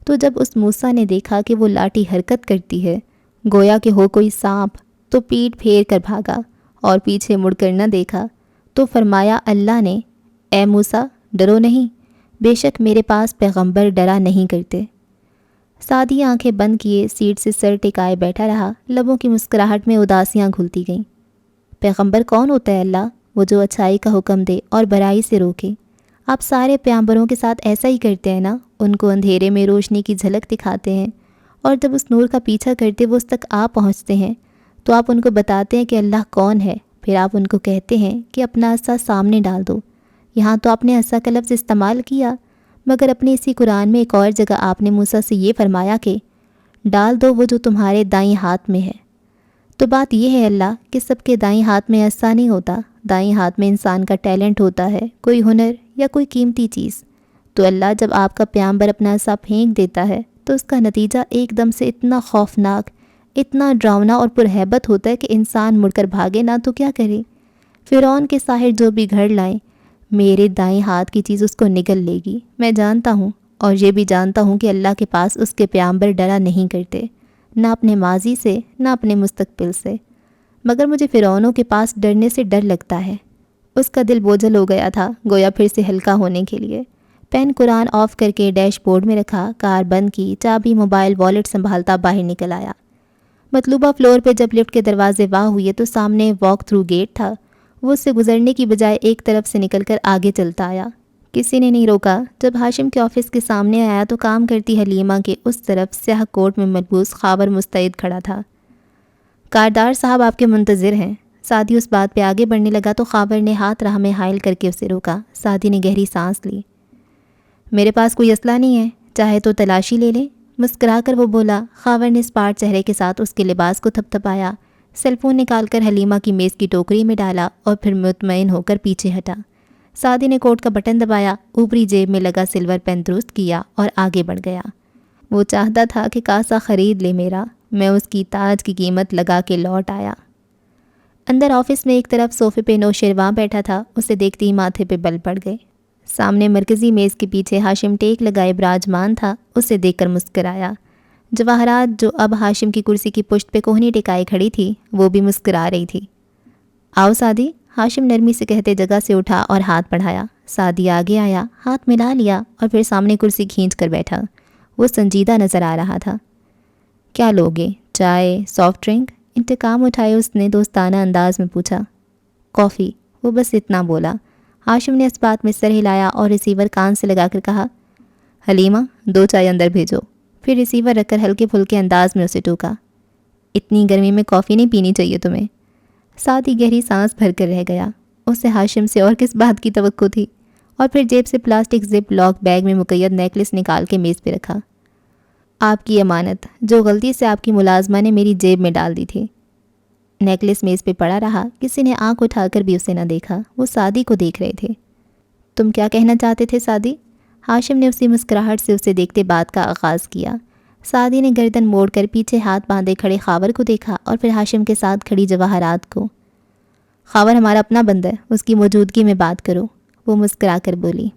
تو جب اس موسیٰ نے دیکھا کہ وہ لاٹھی حرکت کرتی ہے، گویا کہ ہو کوئی سانپ، تو پیٹھ پھیر کر بھاگا اور پیچھے مڑ کر نہ دیکھا۔ تو فرمایا اللہ نے، اے موسیٰ، ڈرو نہیں، بے شک میرے پاس پیغمبر ڈرا نہیں کرتے۔ سعدی آنکھیں بند کیے سیٹ سے سر ٹکائے بیٹھا رہا، لبوں کی مسکراہٹ میں اداسیاں گھلتی گئیں۔ پیغمبر کون ہوتا ہے اللہ؟ وہ جو اچھائی کا حکم دے اور برائی سے روکے۔ آپ سارے پیغمبروں کے ساتھ ایسا ہی کرتے ہیں نا، ان کو اندھیرے میں روشنی کی جھلک دکھاتے ہیں، اور جب اس نور کا پیچھا کرتے وہ اس تک آ پہنچتے ہیں تو آپ ان کو بتاتے ہیں کہ اللہ کون ہے۔ پھر آپ ان کو کہتے ہیں کہ اپنا عصا سامنے ڈال دو۔ یہاں تو آپ نے عصا کا لفظ استعمال کیا، مگر اپنے اسی قرآن میں ایک اور جگہ آپ نے موسیٰ سے یہ فرمایا کہ ڈال دو وہ جو تمہارے دائیں ہاتھ میں ہے۔ تو بات یہ ہے اللہ کہ سب کے دائیں ہاتھ میں ایسا نہیں ہوتا، دائیں ہاتھ میں انسان کا ٹیلنٹ ہوتا ہے، کوئی ہنر یا کوئی قیمتی چیز۔ تو اللہ جب آپ کا پیغمبر اپنا عصا پھینک دیتا ہے تو اس کا نتیجہ ایک دم سے اتنا خوفناک، اتنا ڈراؤنا اور پرہیبت ہوتا ہے کہ انسان مڑ کر بھاگے نہ تو کیا کرے۔ فرعون کے ساحر جو بھی گھر لائیں، میرے دائیں ہاتھ کی چیز اس کو نگل لے گی، میں جانتا ہوں، اور یہ بھی جانتا ہوں کہ اللہ کے پاس اس کے پیغمبر ڈرا نہیں کرتے، نہ اپنے ماضی سے نہ اپنے مستقبل سے، مگر مجھے فرعونوں کے پاس ڈرنے سے ڈر لگتا ہے۔ اس کا دل بوجھل ہو گیا تھا، گویا پھر سے ہلکا ہونے کے لیے۔ پین قرآن آف کر کے ڈیش بورڈ میں رکھا، کار بند کی، چابی موبائل والیٹ سنبھالتا باہر نکل آیا۔ مطلوبہ فلور پہ جب لفٹ کے دروازے واہ ہوئے تو سامنے واک تھرو گیٹ تھا۔ وہ اس سے گزرنے کی بجائے ایک طرف سے نکل کر آگے چلتا آیا۔ کسی نے نہیں روکا۔ جب ہاشم کے آفس کے سامنے آیا تو کام کرتی حلیمہ کے اس طرف سیاہ کوٹ میں ملبوس خاور مستعد کھڑا تھا۔ کاردار صاحب آپ کے منتظر ہیں۔ سعدی اس بات پہ آگے بڑھنے لگا تو خاور نے ہاتھ راہ میں حائل کر کے اسے روکا۔ سعدی نے گہری سانس لی۔ میرے پاس کوئی اسلحہ نہیں ہے، چاہے تو تلاشی لے لیں، مسکرا کر وہ بولا۔ خاور نے اسپاٹ چہرے کے ساتھ اس کے لباس کو تھپتھپایا، سیل فون نکال کر حلیمہ کی میز کی ٹوکری میں ڈالا اور پھر مطمئن ہو کر پیچھے ہٹا۔ سعدی نے کوٹ کا بٹن دبایا، اوپری جیب میں لگا سلور پین درست کیا اور آگے بڑھ گیا۔ وہ چاہتا تھا کہ کاسا خرید لے میرا، میں اس کی تاج کی قیمت لگا کے لوٹ آیا۔ اندر آفس میں ایک طرف صوفے پہ نوشیروان بیٹھا تھا، اسے دیکھتے ہی ماتھے پہ بل پڑ گئے۔ سامنے مرکزی میز کے پیچھے ہاشم ٹیک لگائے براجمان تھا، اسے دیکھ کر مسکرایا۔ جواہرات جو اب ہاشم کی کرسی کی پشت پہ کوہنی ٹکائے کھڑی تھی وہ بھی مسکرا رہی تھی۔ آؤ سعدی، ہاشم نرمی سے کہتے جگہ سے اٹھا اور ہاتھ بڑھایا۔ سعدی آگے آیا، ہاتھ ملا لیا اور پھر سامنے کرسی کھینچ کر بیٹھا۔ وہ سنجیدہ نظر آ رہا تھا۔ کیا لوگے؟ چائے، سافٹ ڈرنک؟ انتقام اٹھائے اس نے دوستانہ انداز میں پوچھا۔ کافی، وہ بس اتنا بولا۔ ہاشم نے اس بات میں سر ہلایا اور ریسیور کان سے لگا کر کہا، حلیمہ 2 چائے اندر بھیجو۔ پھر ریسیور رکھ کر ہلکے پھلکے انداز میں اسے ٹوکا۔ اتنی گرمی میں کافی نہیں پینی چاہیے تمہیں۔ سعدی گہری سانس بھر کر رہ گیا۔ اسے ہاشم سے اور کس بات کی توقع تھی؟ اور پھر جیب سے پلاسٹک زپ لاک بیگ میں مقید نیکلس نکال کے میز پہ رکھا۔ آپ کی امانت، جو غلطی سے آپ کی ملازمہ نے میری جیب میں ڈال دی تھی۔ نیکلس میز پہ پڑا رہا، کسی نے آنکھ اٹھا کر بھی اسے نہ دیکھا، وہ سعدی کو دیکھ رہے تھے۔ تم کیا کہنا چاہتے تھے سعدی؟ ہاشم نے اسی مسکراہٹ سے اسے دیکھتے بات کا آغاز کیا۔ سعدی نے گردن موڑ کر پیچھے ہاتھ باندھے کھڑے خاور کو دیکھا اور پھر ہاشم کے ساتھ کھڑی جواہرات کو۔ خاور ہمارا اپنا بندہ ہے، اس کی موجودگی میں بات کرو، وہ مسکرا کر بولی۔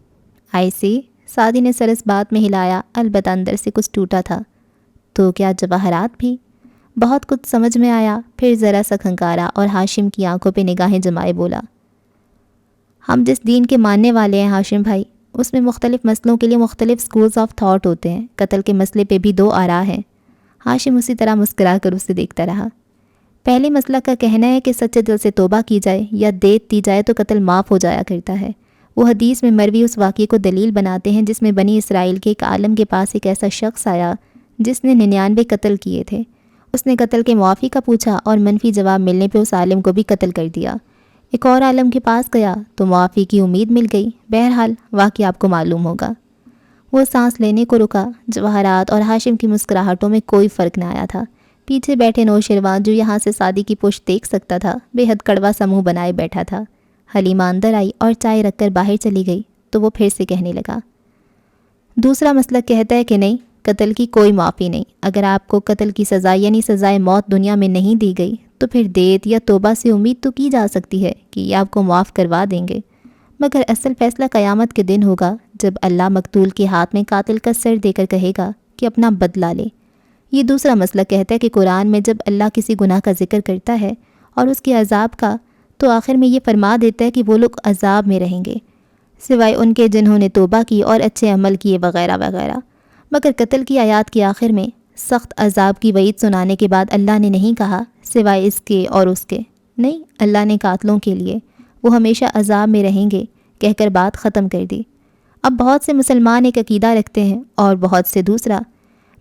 آئی سی، سعدی نے سر اس بات میں ہلایا، البتہ اندر سے کچھ ٹوٹا تھا۔ تو کیا جواہرات بھی؟ بہت کچھ سمجھ میں آیا، پھر ذرا سا کھنکارا اور ہاشم کی آنکھوں پہ نگاہیں جمائے بولا، ہم جس دین کے ماننے والے ہیں ہاشم بھائی، اس میں مختلف مسئلوں کے لیے مختلف سکولز آف تھاٹ ہوتے ہیں۔ قتل کے مسئلے پہ بھی 2 آراء ہیں۔ ہاشم اسی طرح مسکرا کر اسے دیکھتا رہا۔ پہلے مسئلہ کا کہنا ہے کہ سچے دل سے توبہ کی جائے یا دیت دی جائے تو قتل معاف ہو جایا کرتا ہے۔ وہ حدیث میں مروی اس واقعے کو دلیل بناتے ہیں جس میں بنی اسرائیل کے ایک عالم کے پاس ایک ایسا شخص آیا جس نے 99 قتل کیے تھے۔ اس نے قتل کے معافی کا پوچھا اور منفی جواب ملنے پہ اس عالم کو بھی قتل کر دیا۔ ایک اور عالم کے پاس گیا تو معافی کی امید مل گئی۔ بہرحال واقعہ آپ کو معلوم ہوگا۔ وہ سانس لینے کو رکا۔ جواہرات اور ہاشم کی مسکراہٹوں میں کوئی فرق نہ آیا تھا۔ پیچھے بیٹھے نوشیروان جو یہاں سے سعدی کی پشت دیکھ سکتا تھا، بے حد کڑوا سا منہ بنائے بیٹھا تھا۔ حلیمہ اندر آئی اور چائے رکھ کر باہر چلی گئی تو وہ پھر سے کہنے لگا، دوسرا مسلک کہتا ہے کہ نہیں، قتل کی کوئی معافی نہیں۔ اگر آپ کو قتل کی سزا یعنی سزائے موت دنیا میں نہیں دی گئی تو پھر دیت یا توبہ سے امید تو کی جا سکتی ہے کہ یہ آپ کو معاف کروا دیں گے، مگر اصل فیصلہ قیامت کے دن ہوگا جب اللہ مقتول کے ہاتھ میں قاتل کا سر دے کر کہے گا کہ اپنا بدلہ لے۔ یہ دوسرا مسئلہ کہتا ہے کہ قرآن میں جب اللہ کسی گناہ کا ذکر کرتا ہے اور اس کے عذاب کا تو آخر میں یہ فرما دیتا ہے کہ وہ لوگ عذاب میں رہیں گے سوائے ان کے جنہوں نے توبہ کی اور اچھے عمل کیے وغیرہ وغیرہ۔ مگر قتل کی آیات کے آخر میں سخت عذاب کی وعید سنانے کے بعد اللہ نے نہیں کہا سوائے اس کے اور اس کے، نہیں، اللہ نے قاتلوں کے لیے وہ ہمیشہ عذاب میں رہیں گے کہہ کر بات ختم کر دی۔ اب بہت سے مسلمان ایک عقیدہ رکھتے ہیں اور بہت سے دوسرا۔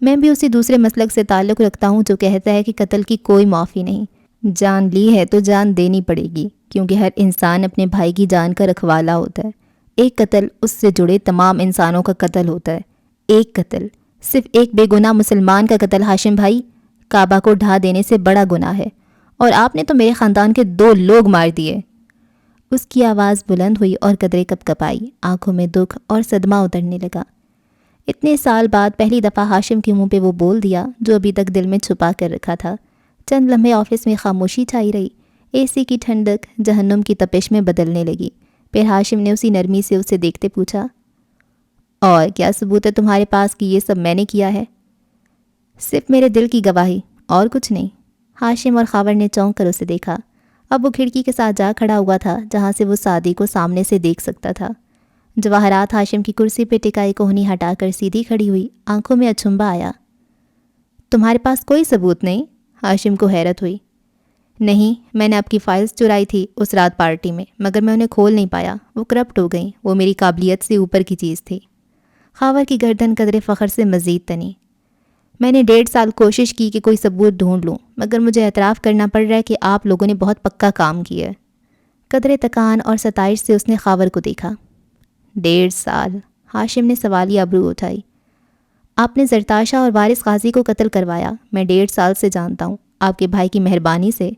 میں بھی اسی دوسرے مسلک سے تعلق رکھتا ہوں جو کہتا ہے کہ قتل کی کوئی معافی نہیں، جان لی ہے تو جان دینی پڑے گی، کیونکہ ہر انسان اپنے بھائی کی جان کا رکھوالا ہوتا ہے۔ ایک قتل اس سے جڑے تمام انسانوں کا قتل ہوتا ہے. ایک قتل، صرف ایک بے گناہ مسلمان کا قتل ہاشم بھائی کعبہ کو ڈھا دینے سے بڑا گناہ ہے، اور آپ نے تو میرے خاندان کے 2 لوگ مار دیے. اس کی آواز بلند ہوئی اور قدرے کپ کپائی، آنکھوں میں دکھ اور صدمہ اترنے لگا. اتنے سال بعد پہلی دفعہ ہاشم کے منہ پہ وہ بول دیا جو ابھی تک دل میں چھپا کر رکھا تھا. چند لمحے آفس میں خاموشی چھائی رہی. اے سی کی ٹھنڈک جہنم کی تپش میں بدلنے لگی. پھر ہاشم نے اسی نرمی سے اسے دیکھتے پوچھا، اور کیا ثبوت ہے تمہارے پاس کہ یہ سب میں نے کیا ہے؟ صرف میرے دل کی گواہی، اور کچھ نہیں. ہاشم اور خاور نے چونک کر اسے دیکھا. اب وہ کھڑکی کے ساتھ جا کھڑا ہوا تھا جہاں سے وہ سعدی کو سامنے سے دیکھ سکتا تھا. جواہرات ہاشم کی کرسی پہ ٹکائی کوہنی ہٹا کر سیدھی کھڑی ہوئی، آنکھوں میں اچھمبا آیا. تمہارے پاس کوئی ثبوت نہیں؟ ہاشم کو حیرت ہوئی. نہیں، میں نے آپ کی فائلز چرائی تھی اس رات پارٹی میں، مگر میں انہیں کھول نہیں پایا، وہ کرپٹ ہو گئیں، وہ میری قابلیت سے اوپر کی چیز تھی. خاور کی گردن قدرے فخر سے مزید تنی. میں نے 1.5 سال کوشش کی کہ کوئی ثبوت ڈھونڈ لوں، مگر مجھے اعتراف کرنا پڑ رہا ہے کہ آپ لوگوں نے بہت پکا کام کیا ہے. قدرے تکان اور ستائش سے اس نے خاور کو دیکھا. 1.5 سال؟ ہاشم نے سوالیہ ابرو اٹھائی. آپ نے زرتاشا اور وارث قاضی کو قتل کروایا، میں 1.5 سال سے جانتا ہوں، آپ کے بھائی کی مہربانی سے.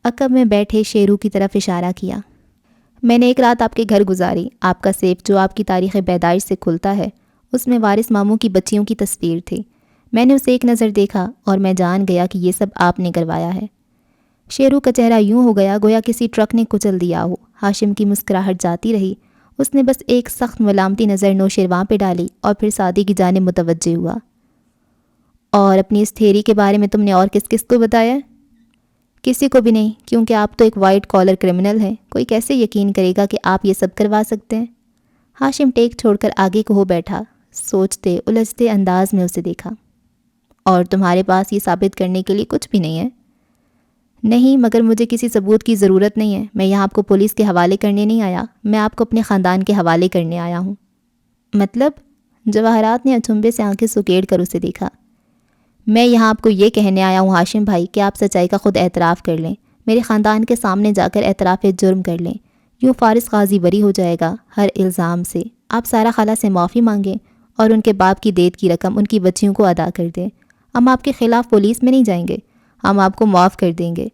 عقب میں بیٹھے شیرو کی طرف اشارہ کیا. میں نے ایک رات آپ کے گھر گزاری. آپ کا سیف جو آپ کی تاریخ پیدائش سے کھلتا ہے، اس میں وارث ماموں کی بچیوں کی تصویر تھی. میں نے اسے ایک نظر دیکھا اور میں جان گیا کہ یہ سب آپ نے کروایا ہے. شیرو کا چہرہ یوں ہو گیا گویا کسی ٹرک نے کچل دیا ہو. ہاشم کی مسکراہٹ جاتی رہی. اس نے بس ایک سخت ملامتی نظر نوشیروان پہ ڈالی اور پھر سعدی کی جانب متوجہ ہوا. اور اپنی اس تھیری کے بارے میں تم نے اور کس کس کو بتایا؟ کسی کو بھی نہیں، کیونکہ آپ تو ایک وائٹ کالر کرمنل ہیں. کوئی کیسے یقین کرے گا کہ آپ یہ سب کروا سکتے ہیں؟ ہاشم ٹیک چھوڑ کر آگے کو ہو بیٹھا. سوچتے الجھتے انداز میں اسے دیکھا. اور تمہارے پاس یہ ثابت کرنے کے لیے کچھ بھی نہیں ہے؟ نہیں، مگر مجھے کسی ثبوت کی ضرورت نہیں ہے. میں یہاں آپ کو پولیس کے حوالے کرنے نہیں آیا، میں آپ کو اپنے خاندان کے حوالے کرنے آیا ہوں. مطلب؟ جواہرات نے اچھمبے سے آنکھیں سکیڑ کر اسے دیکھا. میں یہاں آپ کو یہ کہنے آیا ہوں ہاشم بھائی کہ آپ سچائی کا خود اعتراف کر لیں، میرے خاندان کے سامنے جا کر اعتراف جرم کر لیں. یوں فارس قاضی بری ہو جائے گا ہر الزام سے. آپ سارا خالہ سے معافی مانگیں اور ان کے باپ کی دیت کی رقم ان کی بچیوں کو ادا کر دیں. ہم آپ کے خلاف پولیس میں نہیں جائیں گے، ہم آپ کو معاف کر دیں گے.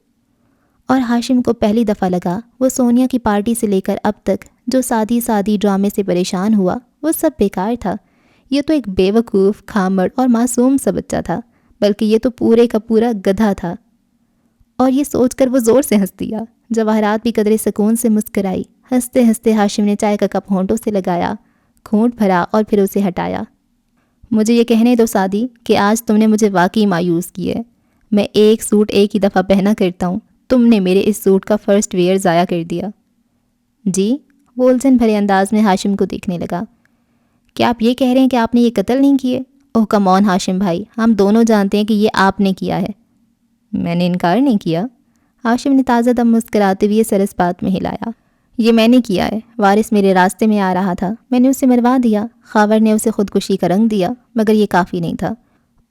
اور ہاشم کو پہلی دفعہ لگا وہ سونیا کی پارٹی سے لے کر اب تک جو سادی ڈرامے سے پریشان ہوا وہ سب بیکار تھا. یہ تو ایک بے وقوف، کھامڑ اور معصوم سا بچہ تھا، بلکہ یہ تو پورے کا پورا گدھا تھا. اور یہ سوچ کر وہ زور سے ہنس دیا. جواہرات بھی قدرے سکون سے مسکرائی. ہنستے ہنستے ہاشم نے چائے کا کپ ہونٹوں سے لگایا، گھونٹ بھرا اور پھر اسے ہٹایا. مجھے یہ کہنے دو سعدی کہ آج تم نے مجھے واقعی مایوس کی ہے. میں ایک سوٹ ایک ہی دفعہ پہنا کرتا ہوں، تم نے میرے اس سوٹ کا فرسٹ ویئر ضائع کر دیا. جی؟ وہ الجھن بھرے انداز میں ہاشم کو دیکھنے لگا. کیا آپ یہ کہہ رہے ہیں کہ آپ نے یہ قتل نہیں کیے؟ اوہ کم آن ہاشم بھائی، ہم دونوں جانتے ہیں کہ یہ آپ نے کیا ہے. میں نے انکار نہیں کیا. ہاشم نے تازہ دم مسکراتے ہوئے سر اس بات میں ہلایا. یہ میں نے کیا ہے. وارث میرے راستے میں آ رہا تھا، میں نے اسے مروا دیا. خاور نے اسے خودکشی کا رنگ دیا، مگر یہ کافی نہیں تھا.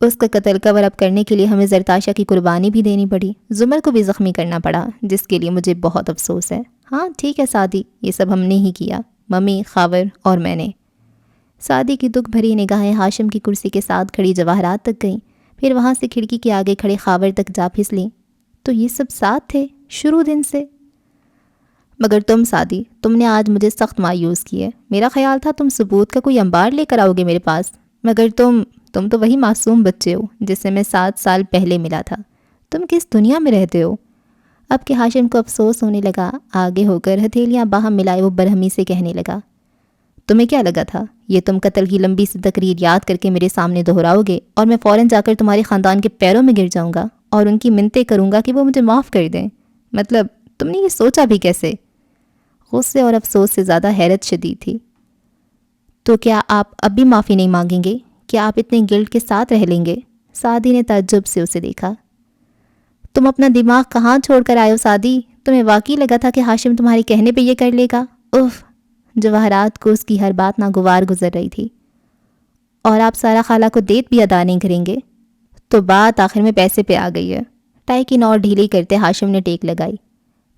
اس کا قتل کور اپ کرنے کے لیے ہمیں زرتاشا کی قربانی بھی دینی پڑی، زمر کو بھی زخمی کرنا پڑا، جس کے لیے مجھے بہت افسوس ہے. ہاں ٹھیک ہے سعدی، یہ سب ہم نے ہی کیا، ممی، خاور اور میں نے. سعدی کی دکھ بھری نگاہیں ہاشم کی کرسی کے ساتھ کھڑی جواہرات تک گئیں، پھر وہاں سے کھڑکی کے آگے کھڑے خاور تک جا پھسلیں. تو یہ سب ساتھ تھے شروع دن سے؟ مگر تم سعدی، تم نے آج مجھے سخت مایوس کیا. میرا خیال تھا تم ثبوت کا کوئی انبار لے کر آؤ گے میرے پاس، مگر تم تو وہی معصوم بچے ہو جس سے میں 7 سال پہلے ملا تھا. تم کس دنیا میں رہتے ہو؟ اب کہ ہاشم کو افسوس ہونے لگا، آگے ہو کر ہتھیلیاں باہم ملائے وہ برہمی سے کہنے لگا. تمہیں کیا لگا تھا یہ تم قتل کی لمبی سی تقریر یاد کر کے میرے سامنے دہراؤ گے اور میں فوراً جا کر تمہارے خاندان کے پیروں میں گر جاؤں گا اور ان کی منتیں کروں گا کہ وہ مجھے معاف کر دیں؟ مطلب تم نے یہ سوچا بھی کیسے؟ غصے اور افسوس سے زیادہ حیرت شدید تھی. تو کیا آپ اب بھی معافی نہیں مانگیں گے؟ کیا آپ اتنے گلٹ کے ساتھ رہ لیں گے؟ سعدی نے تعجب سے اسے دیکھا. تم اپنا دماغ کہاں چھوڑ کر آئے ہو سعدی؟ تمہیں واقعی لگا تھا کہ ہاشم تمہارے کہنے پہ یہ کر لے گا؟ اف! جواہرات کو اس کی ہر بات ناگوار گزر رہی تھی. اور آپ سارا خالہ کو دیت بھی ادا نہیں کریں گے؟ تو بات آخر میں پیسے پہ آ گئی ہے. ٹائی کی نوٹ ڈھیلی کرتے ہاشم نے ٹیک لگائی.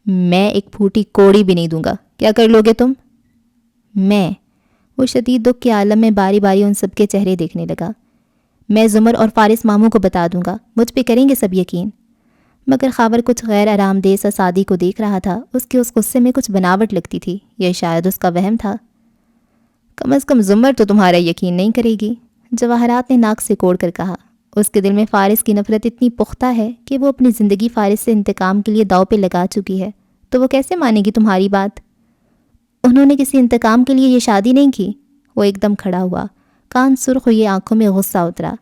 میں ایک پھوٹی کوڑی بھی نہیں دوں گا. کیا کر لو گے تم؟ میں؟ وہ شدید دکھ کے عالم میں باری باری ان سب کے چہرے دیکھنے لگا۔ میں زمر اور فارس ماموں کو بتا دوں گا، مجھ پہ کریں گے سب یقین۔ مگر خاور کچھ غیر آرام دہ سا سعدی کو دیکھ رہا تھا۔ اس کے اس غصے میں کچھ بناوٹ لگتی تھی، یہ شاید اس کا وہم تھا۔ کم از کم زمر تو تمہارا یقین نہیں کرے گی، جواہرات نے ناک سے کوڑ کر کہا۔ اس کے دل میں فارس کی نفرت اتنی پختہ ہے کہ وہ اپنی زندگی فارس سے انتقام کے لیے داؤ پہ لگا چکی ہے، تو وہ کیسے مانے گی تمہاری بات؟ انہوں نے کسی انتقام کے لیے یہ شادی نہیں کی۔ وہ ایک دم کھڑا ہوا، کان سرخ ہوئے، آنکھوں میں غصہ اترا۔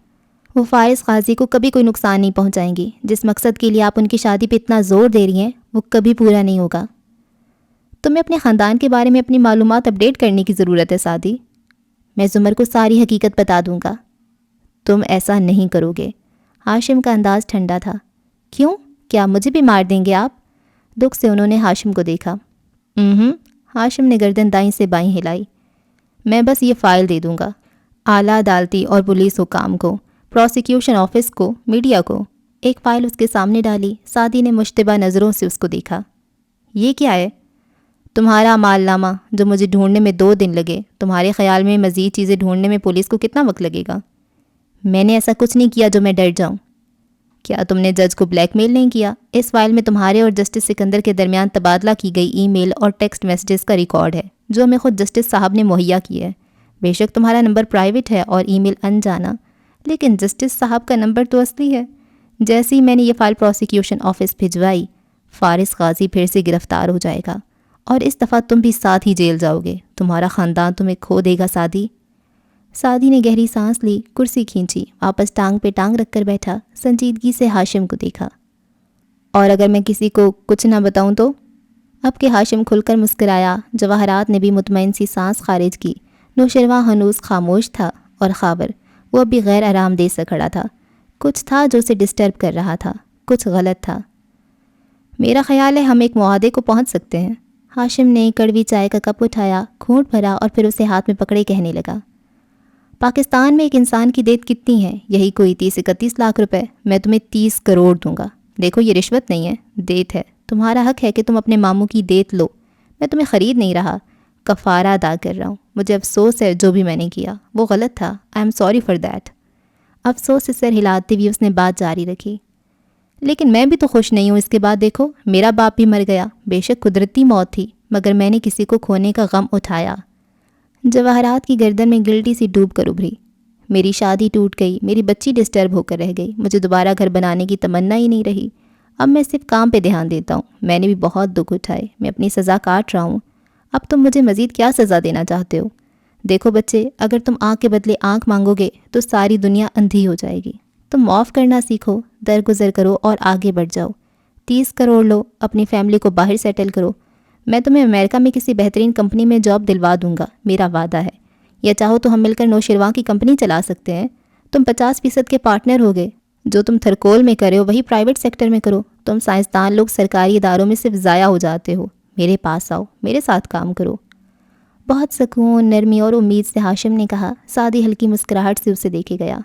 وہ فارس غازی کو کبھی کوئی نقصان نہیں پہنچائیں گی۔ جس مقصد کے لیے آپ ان کی شادی پہ اتنا زور دے رہی ہیں وہ کبھی پورا نہیں ہوگا۔ تمہیں اپنے خاندان کے بارے میں اپنی معلومات اپڈیٹ کرنے کی ضرورت ہے سعدی۔ میں زمر کو ساری حقیقت بتا دوں گا۔ تم ایسا نہیں کرو گے۔ ہاشم کا انداز ٹھنڈا تھا۔ کیوں؟ کیا مجھے بھی مار دیں گے آپ؟ دکھ سے انہوں نے ہاشم کو دیکھا۔ ہاشم نے گردن دائیں سے بائیں ہلائی۔ میں بس یہ فائل دے دوں گا، اعلیٰ عدالتی اور پولیس حکام کو، پروسیکیوشن آفس کو، میڈیا کو۔ ایک فائل اس کے سامنے ڈالی۔ سعدی نے مشتبہ نظروں سے اس کو دیکھا۔ یہ کیا ہے؟ تمہارا مال نامہ، جو مجھے ڈھونڈنے میں 2 دن لگے۔ تمہارے خیال میں مزید چیزیں ڈھونڈنے میں پولیس کو کتنا وقت لگے گا؟ میں نے ایسا کچھ نہیں کیا جو میں ڈر جاؤں۔ کیا تم نے جج کو بلیک میل نہیں کیا؟ اس فائل میں تمہارے اور جسٹس سکندر کے درمیان تبادلہ کی گئی ای میل اور ٹیکسٹ میسیجز کا ریکارڈ ہے، جو ہمیں خود جسٹس صاحب نے مہیا کی ہے۔ بے شک تمہارا نمبر پرائیویٹ ہے اور ای میل انجانا، لیکن جسٹس صاحب کا نمبر تو اصلی ہے۔ جیسے ہی میں نے یہ فائل پروسیکیوشن آفس بھجوائی، فارس غازی پھر سے گرفتار ہو جائے گا، اور اس دفعہ تم بھی ساتھ ہی جیل جاؤ گے۔ تمہارا خاندان تمہیں کھو دے گا سعدی۔ سعدی نے گہری سانس لی، کرسی کھینچی، واپس ٹانگ پہ ٹانگ رکھ کر بیٹھا، سنجیدگی سے ہاشم کو دیکھا۔ اور اگر میں کسی کو کچھ نہ بتاؤں تو؟ اب کہ ہاشم کھل کر مسکرایا، جواہرات نے بھی مطمئن سی سانس خارج کی۔ نوشرواں ہنوز خاموش تھا، اور خاور، وہ اب بھی غیر آرام دہ سا کھڑا تھا۔ کچھ تھا جو اسے ڈسٹرب کر رہا تھا، کچھ غلط تھا۔ میرا خیال ہے ہم ایک معاہدے کو پہنچ سکتے ہیں۔ ہاشم نے کڑوی چائے کا کپ اٹھایا، گھونٹ بھرا اور پھر اسے ہاتھ میں پکڑے کہنے لگا۔ پاکستان میں ایک انسان کی دیت کتنی ہے؟ یہی کوئی 30-31 لاکھ روپے۔ میں تمہیں 30 کروڑ دوں گا۔ دیکھو یہ رشوت نہیں ہے، دیت ہے۔ تمہارا حق ہے کہ تم اپنے ماموں کی دیت لو۔ میں تمہیں خرید نہیں رہا، کفارہ ادا کر رہا ہوں۔ مجھے افسوس ہے جو بھی میں نے کیا، وہ غلط تھا۔ I am sorry for that. افسوس سے سر ہلاتے ہوئے اس نے بات جاری رکھی۔ لیکن میں بھی تو خوش نہیں ہوں۔ اس کے بعد دیکھو، میرا باپ بھی مر گیا، بے شک قدرتی موت تھی، مگر میں نے کسی کو کھونے کا غم اٹھایا۔ جواہرات کی گردن میں گلٹی سی ڈوب کر ابھری۔ میری شادی ٹوٹ گئی، میری بچی ڈسٹرب ہو کر رہ گئی، مجھے دوبارہ گھر بنانے کی تمنا ہی نہیں رہی۔ اب میں صرف کام پہ دھیان دیتا ہوں۔ میں نے بھی بہت دکھ اٹھائے، میں اپنی سزا کاٹ رہا ہوں۔ اب تم مجھے مزید کیا سزا دینا چاہتے ہو؟ دیکھو بچے، اگر تم آنکھ کے بدلے آنکھ مانگو گے تو ساری دنیا اندھی ہو جائے گی۔ تم معاف کرنا سیکھو، درگزر کرو اور آگے بڑھ جاؤ۔ 30 کروڑ لو، اپنی فیملی کو باہر سیٹل کرو۔ میں تمہیں امریکہ میں کسی بہترین کمپنی میں جاب دلوا دوں گا، میرا وعدہ ہے۔ یا چاہو تو ہم مل کر نوشرواں کی کمپنی چلا سکتے ہیں۔ تم 50% کے پارٹنر ہو گے۔ جو تم تھرکول میں کرے ہو وہی پرائیویٹ سیکٹر میں کرو۔ تم سائنسدان لوگ سرکاری اداروں میں صرف ضائع ہو جاتے ہو۔ میرے پاس آؤ، میرے ساتھ کام کرو۔ بہت سکون، نرمی اور امید سے ہاشم نے کہا۔ سعدی ہلکی مسکراہٹ سے اسے دیکھے گیا۔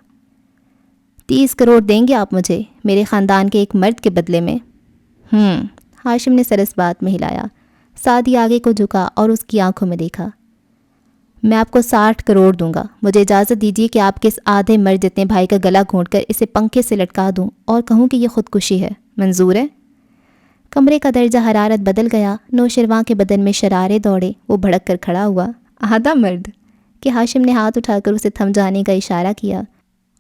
30 کروڑ دیں گے آپ مجھے میرے خاندان کے ایک مرد کے بدلے میں؟ ہاشم نے سر اس بات میں ہلایا۔ سعدی آگے کو جھکا اور اس کی آنکھوں میں دیکھا۔ میں آپ کو 60 کروڑ دوں گا۔ مجھے اجازت دیجیے کہ آپ کے اس آدھے مر جتنے بھائی کا گلا گھونٹ کر اسے پنکھے سے لٹکا دوں اور کہوں کہ یہ خودکشی ہے۔ منظور ہے؟ کمرے کا درجہ حرارت بدل گیا۔ نوشرواں کے بدن میں شرارے دوڑے۔ وہ بھڑک کر کھڑا ہوا۔ آدھا مرد؟ کہ ہاشم نے ہاتھ اٹھا کر اسے تھم جانے کا اشارہ کیا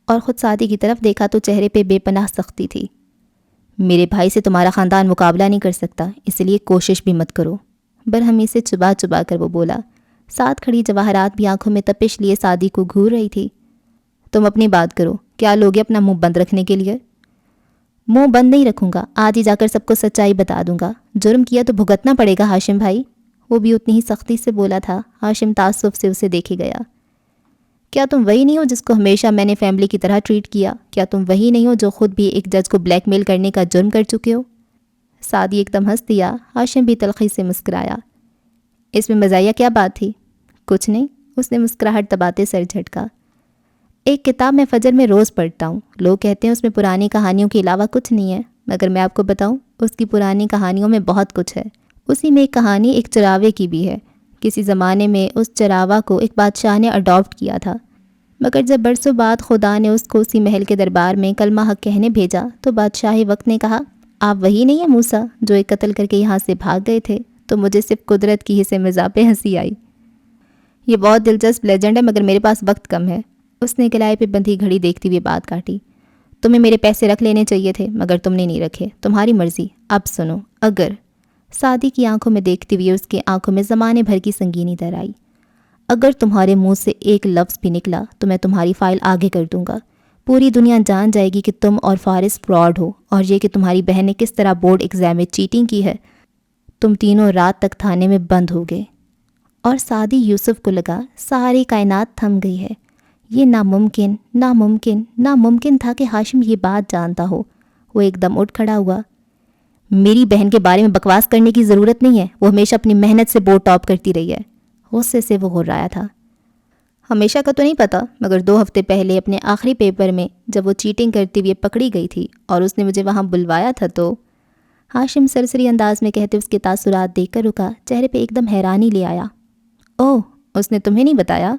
اور خود سعدی کی طرف دیکھا تو چہرے پہ بے پناہ سختی تھی۔ میرے بھائی سے تمہارا خاندان مقابلہ نہیں کر سکتا، اس لیے کوشش بھی مت کرو، برہمی سے چبا چبا کر وہ بولا۔ ساتھ کھڑی جواہرات بھی آنکھوں میں تپش لیے سعدی کو گھور رہی تھی۔ تم اپنی بات کرو، کیا لوگے اپنا منہ بند رکھنے کے لیے؟ منہ بند نہیں رکھوں گا، آج ہی جا کر سب کو سچائی بتا دوں گا۔ جرم کیا تو بھگتنا پڑے گا ہاشم بھائی۔ وہ بھی اتنی ہی سختی سے بولا تھا۔ ہاشم تعصب سے اسے دیکھے گیا۔ کیا تم وہی نہیں ہو جس کو ہمیشہ میں نے فیملی کی طرح ٹریٹ کیا؟ کیا تم وہی نہیں ہو جو خود بھی ایک جج کو بلیک میل کرنے کا جرم کر چکے ہو؟ سعدی ایک دم ہنس دیا۔ ہاشم بھی تلخی سے مسکرایا۔ اس میں مزاحیہ کیا بات تھی؟ کچھ نہیں، اس نے مسکراہٹ دباتے سر جھٹکا۔ ایک کتاب میں فجر میں روز پڑھتا ہوں، لوگ کہتے ہیں اس میں پرانی کہانیوں کے علاوہ کچھ نہیں ہے، مگر میں آپ کو بتاؤں اس کی پرانی کہانیوں میں بہت کچھ ہے۔ اسی میں ایک کہانی ایک چراوے کی بھی ہے کسی زمانے میں اس چراوا کو ایک بادشاہ نے اڈاپٹ کیا تھا، مگر جب برسوں بعد خدا نے اس کو اسی محل کے دربار میں کلمہ حق کہنے بھیجا تو بادشاہی وقت نے کہا، آپ وہی نہیں ہیں موسیٰ جو ایک قتل کر کے یہاں سے بھاگ گئے تھے؟ تو مجھے صرف قدرت کی حصے مذاق پہ ہنسی آئی۔ یہ بہت دلچسپ لیجنڈ ہے مگر میرے پاس وقت کم ہے۔ اس نے کلائی پہ بندھی گھڑی دیکھتی ہوئے بات کاٹی۔ تمہیں میرے پیسے رکھ لینے چاہیے تھے مگر تم نے نہیں رکھے، تمہاری مرضی۔ اب سنو، اگر سعدی کی آنکھوں میں دیکھتی ہوئی اس کی آنکھوں میں زمانے بھر کی سنگینی در آئی، اگر تمہارے منہ سے ایک لفظ بھی نکلا تو میں تمہاری فائل آگے کر دوں گا۔ پوری دنیا جان جائے گی کہ تم اور فارس فراڈ ہو، اور یہ کہ تمہاری بہن نے کس طرح بورڈ ایگزام میں چیٹنگ کی ہے۔ تم تینوں رات تک تھانے میں بند ہو گئے۔ اور سعدی یوسف کو لگا ساری کائنات تھم گئی ہے۔ یہ ناممکن ناممکن ناممکن تھا کہ ہاشم یہ بات جانتا ہو۔ وہ ایک دم اٹھ کھڑا ہوا۔ میری بہن کے بارے میں بکواس کرنے کی ضرورت نہیں ہے، وہ ہمیشہ اپنی محنت سے بورڈ ٹاپ کرتی رہی ہے۔ غصے سے وہ غرایا تھا۔ ہمیشہ کا تو نہیں پتا مگر 2 ہفتے پہلے اپنے آخری پیپر میں جب وہ چیٹنگ کرتے ہوئے پکڑی گئی تھی اور اس نے مجھے وہاں بلوایا تھا تو… ہاشم سرسری انداز میں کہتے اس کے تاثرات دیکھ کر رکا، چہرے پہ ایک دم حیرانی لے آیا۔ اوہ، اس نے تمہیں نہیں بتایا؟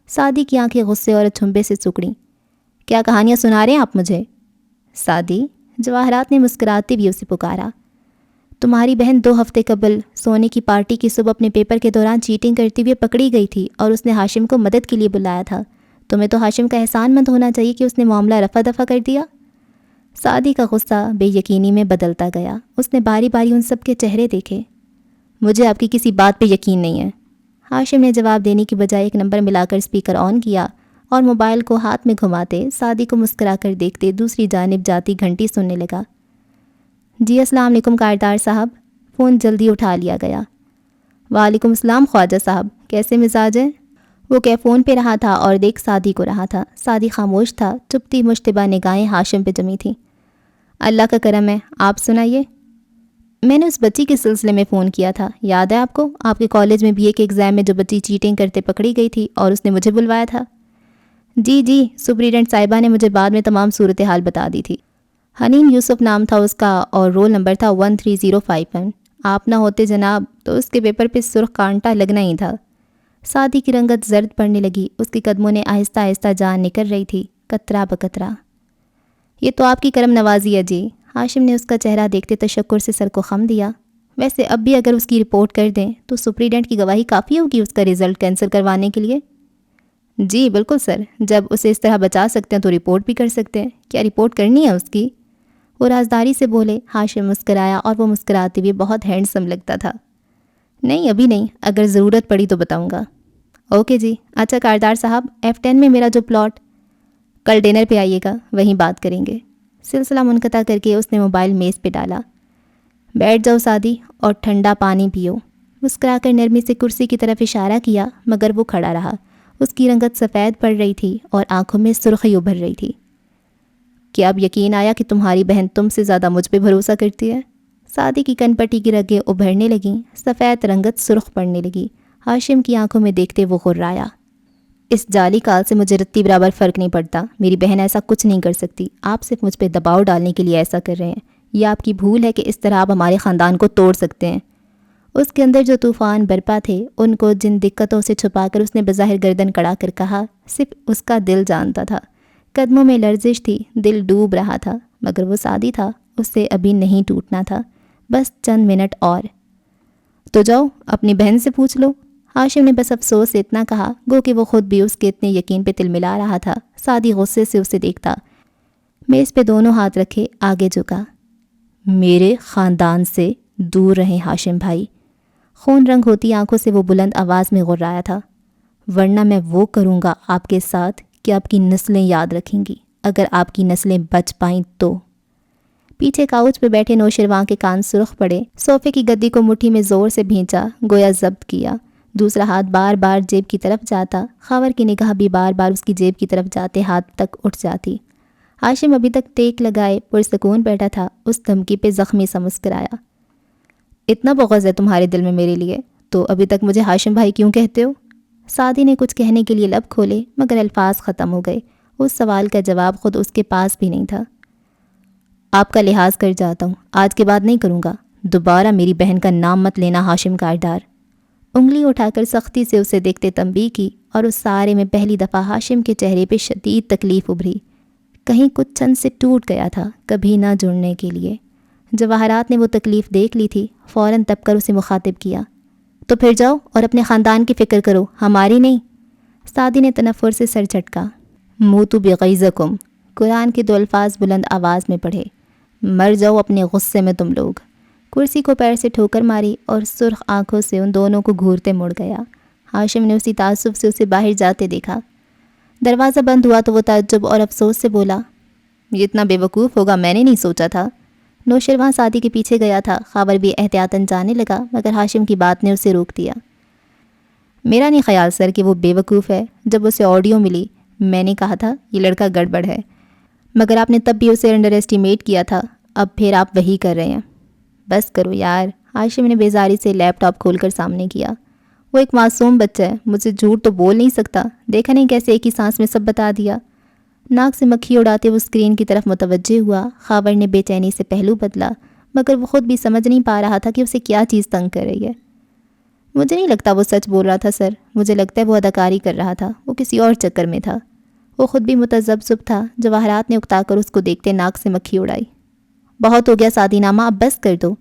سعدی کی آنکھیں غصے اور اچھمبے سے سکڑیں۔ کیا کہانیاں سنا رہے ہیں آپ مجھے؟ سعدی، جواہرات نے مسکراتے بھی اسے پکارا۔ تمہاری بہن 2 ہفتے قبل سونے کی پارٹی کی صبح اپنے پیپر کے دوران چیٹنگ کرتے ہوئے پکڑی گئی تھی اور اس نے ہاشم کو مدد کے لیے بلایا تھا۔ تمہیں تو ہاشم کا احسان مند ہونا چاہیے کہ اس نے معاملہ رفع دفع کر دیا۔ سعدی کا غصہ بے یقینی میں بدلتا گیا۔ اس نے باری باری ان سب کے چہرے دیکھے۔ مجھے آپ کی کسی بات پہ یقین نہیں ہے۔ ہاشم نے جواب دینے کی بجائے ایک نمبر ملا کر اسپیکر آن کیا اور موبائل کو ہاتھ میں گھماتے سعدی کو مسکرا کر دیکھتے دوسری جانب جاتی گھنٹی سننے لگا۔ جی السلام علیکم کاردار صاحب۔ فون جلدی اٹھا لیا گیا۔ وعلیکم السلام خواجہ صاحب، کیسے مزاج ہیں؟ وہ کہ فون پہ رہا تھا اور دیکھ سعدی کو رہا تھا۔ سعدی خاموش تھا، چپتی مشتبہ نگاہیں ہاشم پہ جمی تھیں۔ اللہ کا کرم ہے، آپ سنائیے۔ میں نے اس بچی کے سلسلے میں فون کیا تھا، یاد ہے آپ کو؟ آپ کے کالج میں BA کے ایگزام میں جو بچی چیٹنگ کرتے پکڑی گئی تھی اور اس نے مجھے بلوایا تھا۔ جی جی، سپریڈنٹ صاحبہ نے مجھے بعد میں تمام صورتحال بتا دی تھی۔ حنین یوسف نام تھا اس کا اور رول نمبر تھا 13051۔ آپ نہ ہوتے جناب تو اس کے پیپر پہ سرخ کانٹا لگنا ہی تھا۔ سعدی کی رنگت زرد پڑنے لگی، اس کے قدموں نے آہستہ آہستہ جان نکل رہی تھی، قطرہ بقطرہ۔ یہ تو آپ کی کرم نوازی ہے جی۔ ہاشم نے اس کا چہرہ دیکھتے تشکر سے سر کو خم دیا۔ ویسے اب بھی اگر اس کی رپورٹ کر دیں تو سپریڈنٹ کی گواہی کافی ہوگی اس کا رزلٹ کینسل کروانے کے لیے؟ جی بالکل سر، جب اسے اس طرح بچا سکتے ہیں تو رپورٹ بھی کر سکتے ہیں۔ کیا رپورٹ کرنی ہے اس کی؟ وہ رازداری سے بولے۔ ہاشم مسکرایا اور وہ مسکراتے ہوئے بہت ہینڈسم لگتا تھا۔ نہیں ابھی نہیں، اگر ضرورت پڑی تو بتاؤں گا۔ اوکے جی۔ اچھا کاردار صاحب، F10 میں میرا جو پلاٹ… کل ڈنر پہ آئیے گا، وہیں بات کریں گے۔ سلسلہ منقطع کر کے اس نے موبائل میز پہ ڈالا۔ بیٹھ جاؤ سعدی اور ٹھنڈا پانی پیو۔ مسکرا کر نرمی سے کرسی کی طرف اشارہ کیا مگر وہ کھڑا رہا۔ اس کی رنگت سفید پڑ رہی تھی اور آنکھوں میں سرخی ابھر رہی تھی۔ کیا اب یقین آیا کہ تمہاری بہن تم سے زیادہ مجھ پہ بھروسہ کرتی ہے؟ سعدی کی کن پٹی کی رگیں ابھرنے لگیں، سفید رنگت سرخ پڑنے لگی۔ ہاشم کی آنکھوں میں دیکھتے وہ غرایا۔ اس جعلی کال سے مجھے رتی برابر فرق نہیں پڑتا، میری بہن ایسا کچھ نہیں کر سکتی۔ آپ صرف مجھ پہ دباؤ ڈالنے کے لیے ایسا کر رہے ہیں۔ یہ آپ کی بھول ہے کہ اس طرح آپ ہمارے خاندان کو توڑ سکتے ہیں۔ اس کے اندر جو طوفان برپا تھے، ان کو جن دقتوں سے چھپا کر اس نے بظاہر گردن کڑا کر کہا، صرف اس کا دل جانتا تھا۔ قدموں میں لرزش تھی، دل ڈوب رہا تھا، مگر وہ سعدی تھا، اس سے ابھی نہیں ٹوٹنا تھا، بس چند منٹ اور۔ تو جاؤ اپنی بہن سے پوچھ لو۔ ہاشم نے بس افسوس سے اتنا کہا، گو کہ وہ خود بھی اس کے اتنے یقین پہ تل ملا رہا تھا۔ سعدی غصے سے اسے دیکھتا، میز پہ دونوں ہاتھ رکھے آگے جھکا۔ میرے خاندان سے دور رہیں ہاشم بھائی۔ خون رنگ ہوتی آنکھوں سے وہ بلند آواز میں غرایا تھا، ورنہ میں وہ کروں گا آپ کے ساتھ کہ آپ کی نسلیں یاد رکھیں گی، اگر آپ کی نسلیں بچ پائیں تو۔ پیچھے کاؤچ پہ بیٹھے نوشرواں کے کان سرخ پڑے، صوفے کی گدی کو مٹھی میں زور سے بھینچا، گویا ضبط کیا۔ دوسرا ہاتھ بار بار جیب کی طرف جاتا، خاور کی نگاہ بھی بار بار اس کی جیب کی طرف جاتے ہاتھ تک اٹھ جاتی۔ ہاشم ابھی تک ٹیک لگائے پرسکون بیٹھا تھا، اس دھمکی پہ زخمی سا مسکرایا۔ اتنا بغض ہے تمہارے دل میں میرے لیے تو ابھی تک مجھے ہاشم بھائی کیوں کہتے ہو؟ سعدی نے کچھ کہنے کے لیے لب کھولے مگر الفاظ ختم ہو گئے۔ اس سوال کا جواب خود اس کے پاس بھی نہیں تھا۔ آپ کا لحاظ کر جاتا ہوں، آج کے بعد نہیں کروں گا۔ دوبارہ میری بہن کا نام مت لینا ہاشم کاردار۔ انگلی اٹھا کر سختی سے اسے دیکھتے تنبیہ کی، اور اس سارے میں پہلی دفعہ ہاشم کے چہرے پہ شدید تکلیف ابھری۔ کہیں کچھ چند سے ٹوٹ گیا تھا کبھی نہ جڑنے کے لیے۔ جواہرات نے وہ تکلیف دیکھ لی تھی، فوراً تب کر اسے مخاطب کیا، تو پھر جاؤ اور اپنے خاندان کی فکر کرو، ہماری نہیں۔ سعدی نے تنفر سے سر جھٹکا۔ موتوا بغیظکم، قرآن کے 2 الفاظ بلند آواز میں پڑھے، مر جاؤ اپنے غصے میں تم لوگ۔ کرسی کو پیر سے ٹھوکر ماری اور سرخ آنکھوں سے ان دونوں کو گھورتے مڑ گیا۔ ہاشم نے اسی تعصب سے اسے باہر جاتے دیکھا۔ دروازہ بند ہوا تو وہ تعجب اور افسوس سے بولا، یہ اتنا بے وقوف ہوگا میں نے نہیں سوچا تھا۔ نوشروان سعدی کے پیچھے گیا تھا، خاور بھی احتیاطاً جانے لگا، مگر ہاشم کی بات نے اسے روک دیا۔ میرا نہیں خیال سر کہ وہ بے وقوف ہے۔ جب اسے آڈیو ملی میں نے کہا تھا یہ لڑکا گڑبڑ ہے، مگر آپ نے تب بھی اسے انڈر ایسٹیمیٹ کیا تھا، اب پھر آپ وہی کر رہے ہیں۔ بس کرو یار، ہاشم نے بیزاری سے لیپ ٹاپ کھول کر سامنے کیا۔ وہ ایک معصوم بچہ ہے، مجھ سے جھوٹ تو بول نہیں سکتا، دیکھا نہیں کیسے ایک ہی سانس میں سب بتا دیا۔ ناک سے مکھی اڑاتے وہ اسکرین کی طرف متوجہ ہوا۔ خاور نے بے چینی سے پہلو بدلا، مگر وہ خود بھی سمجھ نہیں پا رہا تھا کہ اسے کیا چیز تنگ کر رہی ہے۔ مجھے نہیں لگتا وہ سچ بول رہا تھا سر، مجھے لگتا ہے وہ اداکاری کر رہا تھا، وہ کسی اور چکر میں تھا۔ وہ خود بھی متذبذب تھا۔ جواہرات نے اکتا کر اس کو دیکھتے ناک سے مکھی اڑائی۔ بہت ہو گیا سعدی نامہ، اب بس کر دو۔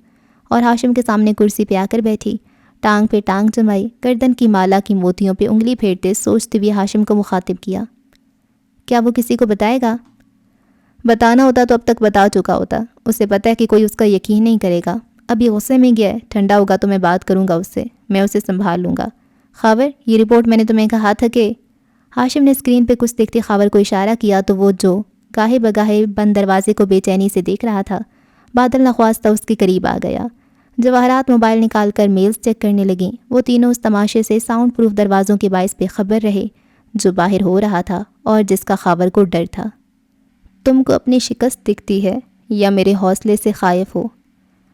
اور ہاشم کے سامنے کرسی پہ آ کر بیٹھی، ٹانگ پہ ٹانگ جمائی، گردن کی مالا کی موتیوں پہ انگلی پھیرتے سوچتے ہوئے ہاشم کو مخاطب کیا، کیا وہ کسی کو بتائے گا؟ بتانا ہوتا تو اب تک بتا چکا ہوتا، اسے پتہ ہے کہ کوئی اس کا یقین نہیں کرے گا۔ اب یہ غصے میں گیا ہے، ٹھنڈا ہوگا تو میں بات کروں گا اس سے، میں اسے سنبھال لوں گا۔ خاور، یہ رپورٹ میں نے تمہیں کہا تھا کہ… ہاشم نے اسکرین پہ کچھ دیکھتے خاور کو اشارہ کیا تو وہ جو گاہے بگاہے بند دروازے کو بے چینی سے دیکھ رہا تھا، بادل نخواستہ اس کے قریب آ گیا۔ جواہرات موبائل نکال کر میلز چیک کرنے لگیں۔ وہ تینوں اس تماشے سے ساؤنڈ پروف دروازوں کے باعث بے خبر رہے جو باہر ہو رہا تھا اور جس کا خاور کو ڈر تھا۔ تم کو اپنی شکست دکھتی ہے یا میرے حوصلے سے خائف ہو؟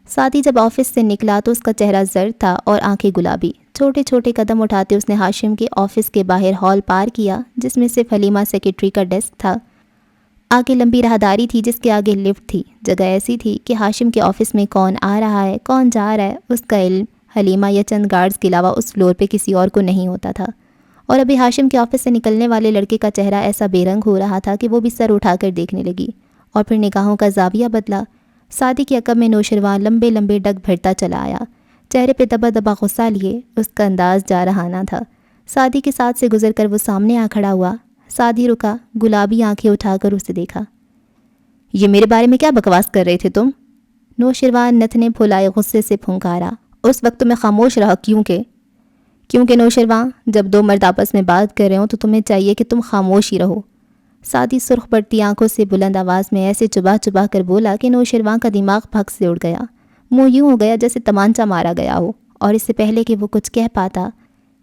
سعدی جب آفس سے نکلا تو اس کا چہرہ زرد تھا اور آنکھیں گلابی۔ چھوٹے چھوٹے قدم اٹھاتے اس نے ہاشم کے آفس کے باہر ہال پار کیا جس میں صرف حلیمہ سیکرٹری کا ڈیسک تھا۔ آگے لمبی راہداری تھی جس کے آگے لفٹ تھی۔ جگہ ایسی تھی کہ ہاشم کے آفس میں کون آ رہا ہے کون جا رہا ہے اس کا علم حلیمہ یا چند گارڈز کے علاوہ اس فلور پہ کسی اور کو نہیں ہوتا تھا۔ اور ابھی ہاشم کے آفس سے نکلنے والے لڑکے کا چہرہ ایسا بے رنگ ہو رہا تھا کہ وہ بھی سر اٹھا کر دیکھنے لگی اور پھر نگاہوں کا زاویہ بدلا۔ سعدی کے عقب میں نوشروان لمبے لمبے ڈگ بھرتا چلا آیا، چہرے پہ دبا دبا غصہ لیے۔ اس کا انداز جا رہانا تھا۔ سعدی کے ساتھ سے گزر کر وہ سامنے آ کھڑا ہوا۔ سعدی رکا، گلابی آنکھیں اٹھا کر اسے دیکھا۔ یہ میرے بارے میں کیا بکواس کر رہے تھے تم؟ نوشروان نتنے پھولائے غصے سے پھنکارا۔ اس وقت میں خاموش رہا کیونکہ نوشروان، جب 2 مرد آپس میں بات کر رہے ہوں تو تمہیں چاہیے کہ تم خاموش ہی رہو۔ سعدی سرخ پڑتی آنکھوں سے بلند آواز میں ایسے چبا چبا کر بولا کہ نوشروان کا دماغ پھک سے اڑ گیا۔ منہ یوں ہو گیا جیسے تمانچہ مارا گیا ہو، اور اس سے پہلے کہ وہ کچھ کہہ پاتا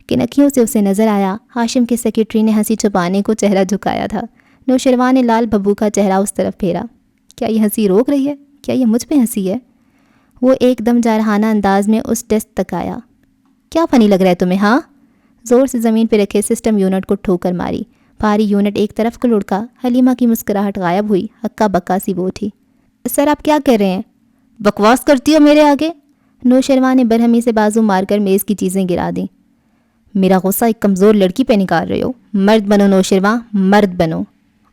کہ نکھیوں سے اسے نظر آیا ہاشم کے سیکرٹری نے ہنسی چھپانے کو چہرہ جھکایا تھا۔ نوشروان نے لال بھبو کا چہرہ اس طرف پھیرا۔ کیا یہ ہنسی روک رہی ہے؟ کیا یہ مجھ پہ ہنسی ہے؟ وہ ایک دم جارحانہ انداز میں اس ڈیسک تک آیا۔ کیا فنی لگ رہا ہے تمہیں ہاں؟ زور سے زمین پہ رکھے سسٹم یونٹ کو ٹھوکر ماری۔ بھاری یونٹ ایک طرف کو لڑکا۔ حلیمہ کی مسکراہٹ غائب ہوئی، ہکا بکا سی وہ اٹھی۔ سر آپ کیا کر رہے ہیں؟ بکواس کرتی ہو میرے آگے؟ نوشروان نے برہمی سے بازو مار کر میز کی چیزیں گرا دیں۔ میرا غصہ ایک کمزور لڑکی پہ نکال رہے ہو؟ مرد بنو نوشروان، مرد بنو۔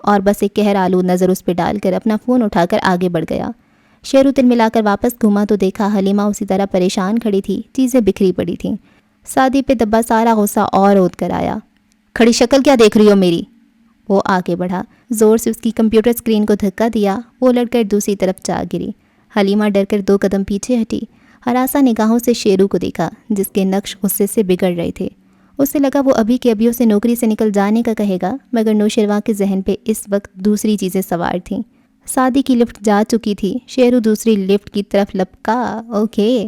اور بس ایک قہر آلود نظر اس پہ ڈال کر اپنا فون اٹھا کر آگے بڑھ گیا۔ شیرو تل ملا کر واپس گھوما تو دیکھا حلیمہ اسی طرح پریشان کھڑی تھی، چیزیں بکھری پڑی تھیں۔ سعدی پہ دبا سارا غصہ اور اود کر آیا۔ کھڑی شکل کیا دیکھ رہی ہو میری؟ وہ آگے بڑھا، زور سے اس کی کمپیوٹر اسکرین کو دھکا دیا۔ وہ لڑ کر دوسری طرف جا گری۔ حلیمہ ڈر کر 2 قدم پیچھے ہٹی، ہراساں نگاہوں سے شیرو کو دیکھا جس کے نقش غصے سے بگڑ رہے تھے۔ اسے لگا وہ ابھی کے ابھی اسے نوکری سے نکل جانے کا کہے گا، مگر نوشروان کے ذہن پہ اس وقت دوسری چیزیں سوار تھیں۔ سعدی کی لفٹ جا چکی تھی، شیرو دوسری لفٹ کی طرف لپکا۔ اوکے،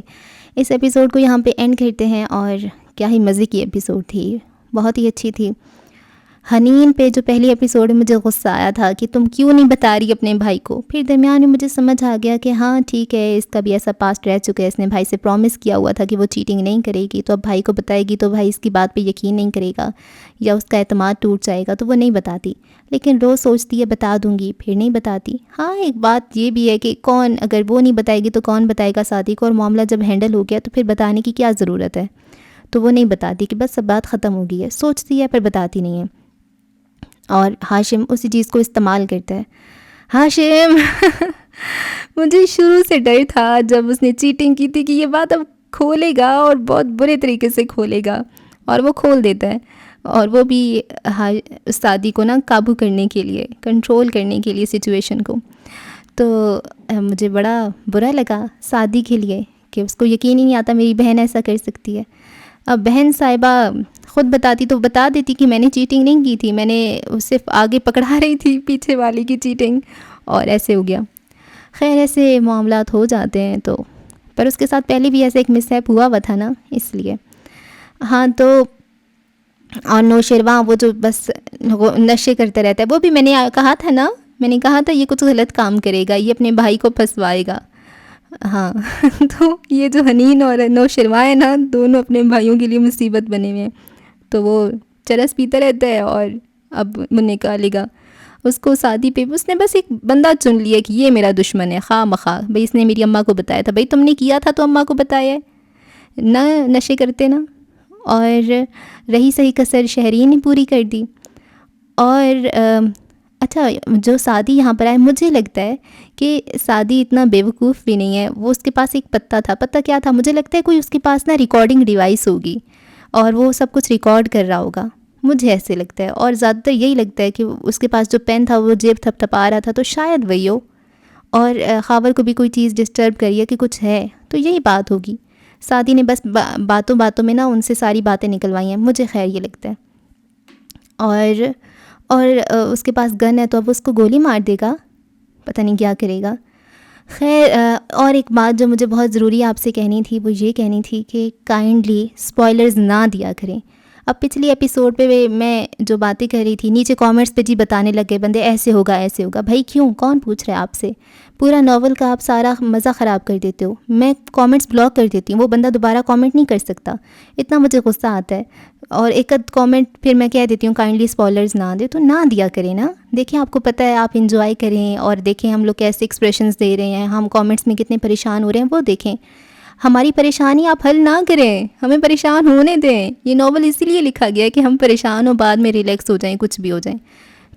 اس ایپیسوڈ کو یہاں پہ اینڈ کرتے ہیں۔ اور کیا ہی مزے کی ایپیسوڈ تھی، بہت ہی اچھی تھی۔ حنین پہ جو پہلی ایپیسوڈ میں مجھے غصہ آیا تھا کہ تم کیوں نہیں بتا رہی اپنے بھائی کو، پھر درمیان میں مجھے سمجھ آ گیا کہ ہاں ٹھیک ہے، اس کا بھی ایسا پاسٹ رہ چکا ہے، اس نے بھائی سے پرومس کیا ہوا تھا کہ وہ چیٹنگ نہیں کرے گی، تو اب بھائی کو بتائے گی تو بھائی اس کی بات پہ یقین نہیں کرے گا یا اس کا اعتماد ٹوٹ جائے گا، تو وہ نہیں بتاتی۔ لیکن روز سوچتی ہے بتا دوں گی، پھر نہیں بتاتی۔ ہاں ایک بات یہ بھی ہے کہ کون، اگر وہ نہیں بتائے گی تو کون بتائے گا سعدی کو، اور معاملہ جب ہینڈل ہو گیا تو پھر بتانے کی کیا ضرورت ہے۔ تو وہ نہیں بتاتی کہ بس اب بات ختم ہو گئی ہے، سوچتی ہے پر بتاتی نہیں ہے. اور ہاشم اسی چیز کو استعمال کرتا ہے. ہاشم مجھے شروع سے ڈر تھا جب اس نے چیٹنگ کی تھی کہ یہ بات اب کھولے گا اور بہت برے طریقے سے کھولے گا، اور وہ کھول دیتا ہے. اور وہ بھی سعدی کو نا قابو کرنے کے لیے، کنٹرول کرنے کے لیے سچویشن کو. تو مجھے بڑا برا لگا سعدی کے لیے کہ اس کو یقین ہی نہیں آتا میری بہن ایسا کر سکتی ہے. اب بہن صاحبہ خود بتاتی تو بتا دیتی کہ میں نے چیٹنگ نہیں کی تھی، میں نے صرف آگے پکڑا رہی تھی پیچھے والی کی چیٹنگ، اور ایسے ہو گیا. خیر ایسے معاملات ہو جاتے ہیں. تو پر اس کے ساتھ پہلے بھی ایسے ایک مس ہیپ ہوا تھا نا، اس لیے. ہاں تو اور نوشرواں وہ جو بس نشے کرتا رہتا ہے، وہ بھی میں نے کہا تھا نا، میں نے کہا تھا یہ کچھ غلط کام کرے گا، یہ اپنے بھائی کو پھنسوائے گا. ہاں تو یہ جو حنین اور نوشرواں ہے نا، دونوں اپنے بھائیوں کے لیے مصیبت بنے ہوئے ہیں. تو وہ چرس پیتا رہتا ہے اور اب نکالے گا اس کو سعدی پہ. اس نے بس ایک بندہ چن لیا کہ یہ میرا دشمن ہے خواہ مخواہ. بھائی اس نے میری اماں کو بتایا تھا، بھائی تم نے کیا تھا تو اماں کو بتایا ہے نہ، نشے کرتے نا. اور رہی صحیح کسر شہری نے پوری کر دی. اور اچھا جو سعدی یہاں پر آئے، مجھے لگتا ہے کہ سعدی اتنا بیوقوف بھی نہیں ہے. وہ اس کے پاس ایک پتہ تھا، پتہ کیا تھا؟ مجھے لگتا ہے کوئی اس کے پاس نا ریکارڈنگ ڈیوائس ہوگی اور وہ سب کچھ ریکارڈ کر رہا ہوگا، مجھے ایسے لگتا ہے. اور زیادہ تر یہی لگتا ہے کہ اس کے پاس جو پین تھا وہ جیب تھپ تھپا رہا تھا، تو شاید وہی ہو. اور خاور کو بھی کوئی چیز ڈسٹرب کری ہے کہ کچھ ہے، تو یہی بات ہوگی. سعدی نے بس باتوں باتوں میں نا ان سے ساری باتیں نکلوائی ہیں، مجھے خیر یہ لگتا ہے. اور اس کے پاس گن ہے تو اب اس کو گولی مار دے گا، پتہ نہیں کیا کرے گا. خیر اور ایک بات جو مجھے بہت ضروری آپ سے کہنی تھی، وہ یہ کہنی تھی کہ کائنڈلی اسپوائلرز نہ دیا کریں. اب پچھلی ایپیسوڈ پہ میں جو باتیں کر رہی تھی، نیچے کامنٹس پہ جی بتانے لگے بندے ایسے ہوگا ایسے ہوگا. بھائی کیوں؟ کون پوچھ رہا ہے آپ سے؟ پورا ناول کا آپ سارا مزہ خراب کر دیتے ہو. میں کامنٹس بلاک کر دیتی ہوں، وہ بندہ دوبارہ کامنٹ نہیں کر سکتا، اتنا مجھے غصہ آتا ہے. اور ایک کامنٹ پھر میں کہہ دیتی ہوں کائنڈلی اسپوائلرز نہ دے، تو نہ دیا کریں نا. دیکھیں آپ کو پتہ ہے، آپ انجوائے کریں اور دیکھیں ہم لوگ کیسے ایکسپریشنز دے رہے ہیں، ہم کامنٹس میں کتنے پریشان ہو رہے ہیں وہ دیکھیں. ہماری پریشانی آپ حل نہ کریں، ہمیں پریشان ہونے دیں. یہ ناول اسی لیے لکھا گیا ہے کہ ہم پریشان ہو بعد میں ریلیکس ہو جائیں، کچھ بھی ہو جائیں.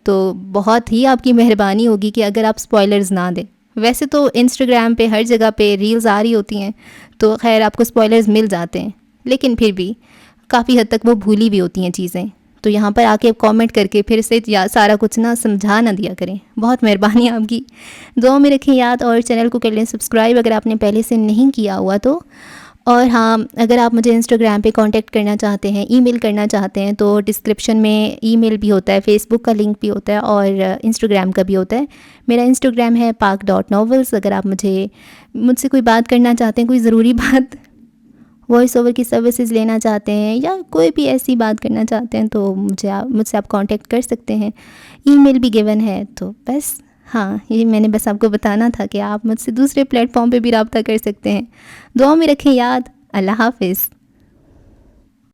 تو بہت ہی آپ کی مہربانی ہوگی کہ اگر آپ اسپوائلرز نہ دیں. ویسے تو انسٹاگرام پہ ہر جگہ پہ ریلز آ رہی ہوتی ہیں تو خیر آپ کو اسپوائلرز مل جاتے ہیں، لیکن پھر بھی کافی حد تک وہ بھولی بھی ہوتی ہیں چیزیں. تو یہاں پر آ کے کامنٹ کر کے پھر سے سارا کچھ نہ سمجھا نہ دیا کریں. بہت مہربانی آپ کی، دعاؤں میں رکھیں یاد، اور چینل کو کر لیں سبسکرائب اگر آپ نے پہلے سے نہیں کیا ہوا تو. اور ہاں اگر آپ مجھے انسٹاگرام پہ کانٹیکٹ کرنا چاہتے ہیں، ای میل کرنا چاہتے ہیں، تو ڈسکرپشن میں ای میل بھی ہوتا ہے، فیس بک کا لنک بھی ہوتا ہے اور انسٹاگرام کا بھی ہوتا ہے. میرا انسٹاگرام ہے pak.novels. اگر آپ مجھ سے کوئی بات کرنا چاہتے ہیں، کوئی ضروری بات، وائس اوور کی سروسز لینا چاہتے ہیں یا کوئی بھی ایسی بات کرنا چاہتے ہیں، تو مجھ سے آپ کانٹیکٹ کر سکتے ہیں. ای میل بھی گیون ہے. تو بس ہاں یہ میں نے بس آپ کو بتانا تھا کہ آپ مجھ سے دوسرے پلیٹ فارم پہ بھی رابطہ کر سکتے ہیں. دعاؤں میں رکھیں یاد. اللہ حافظ.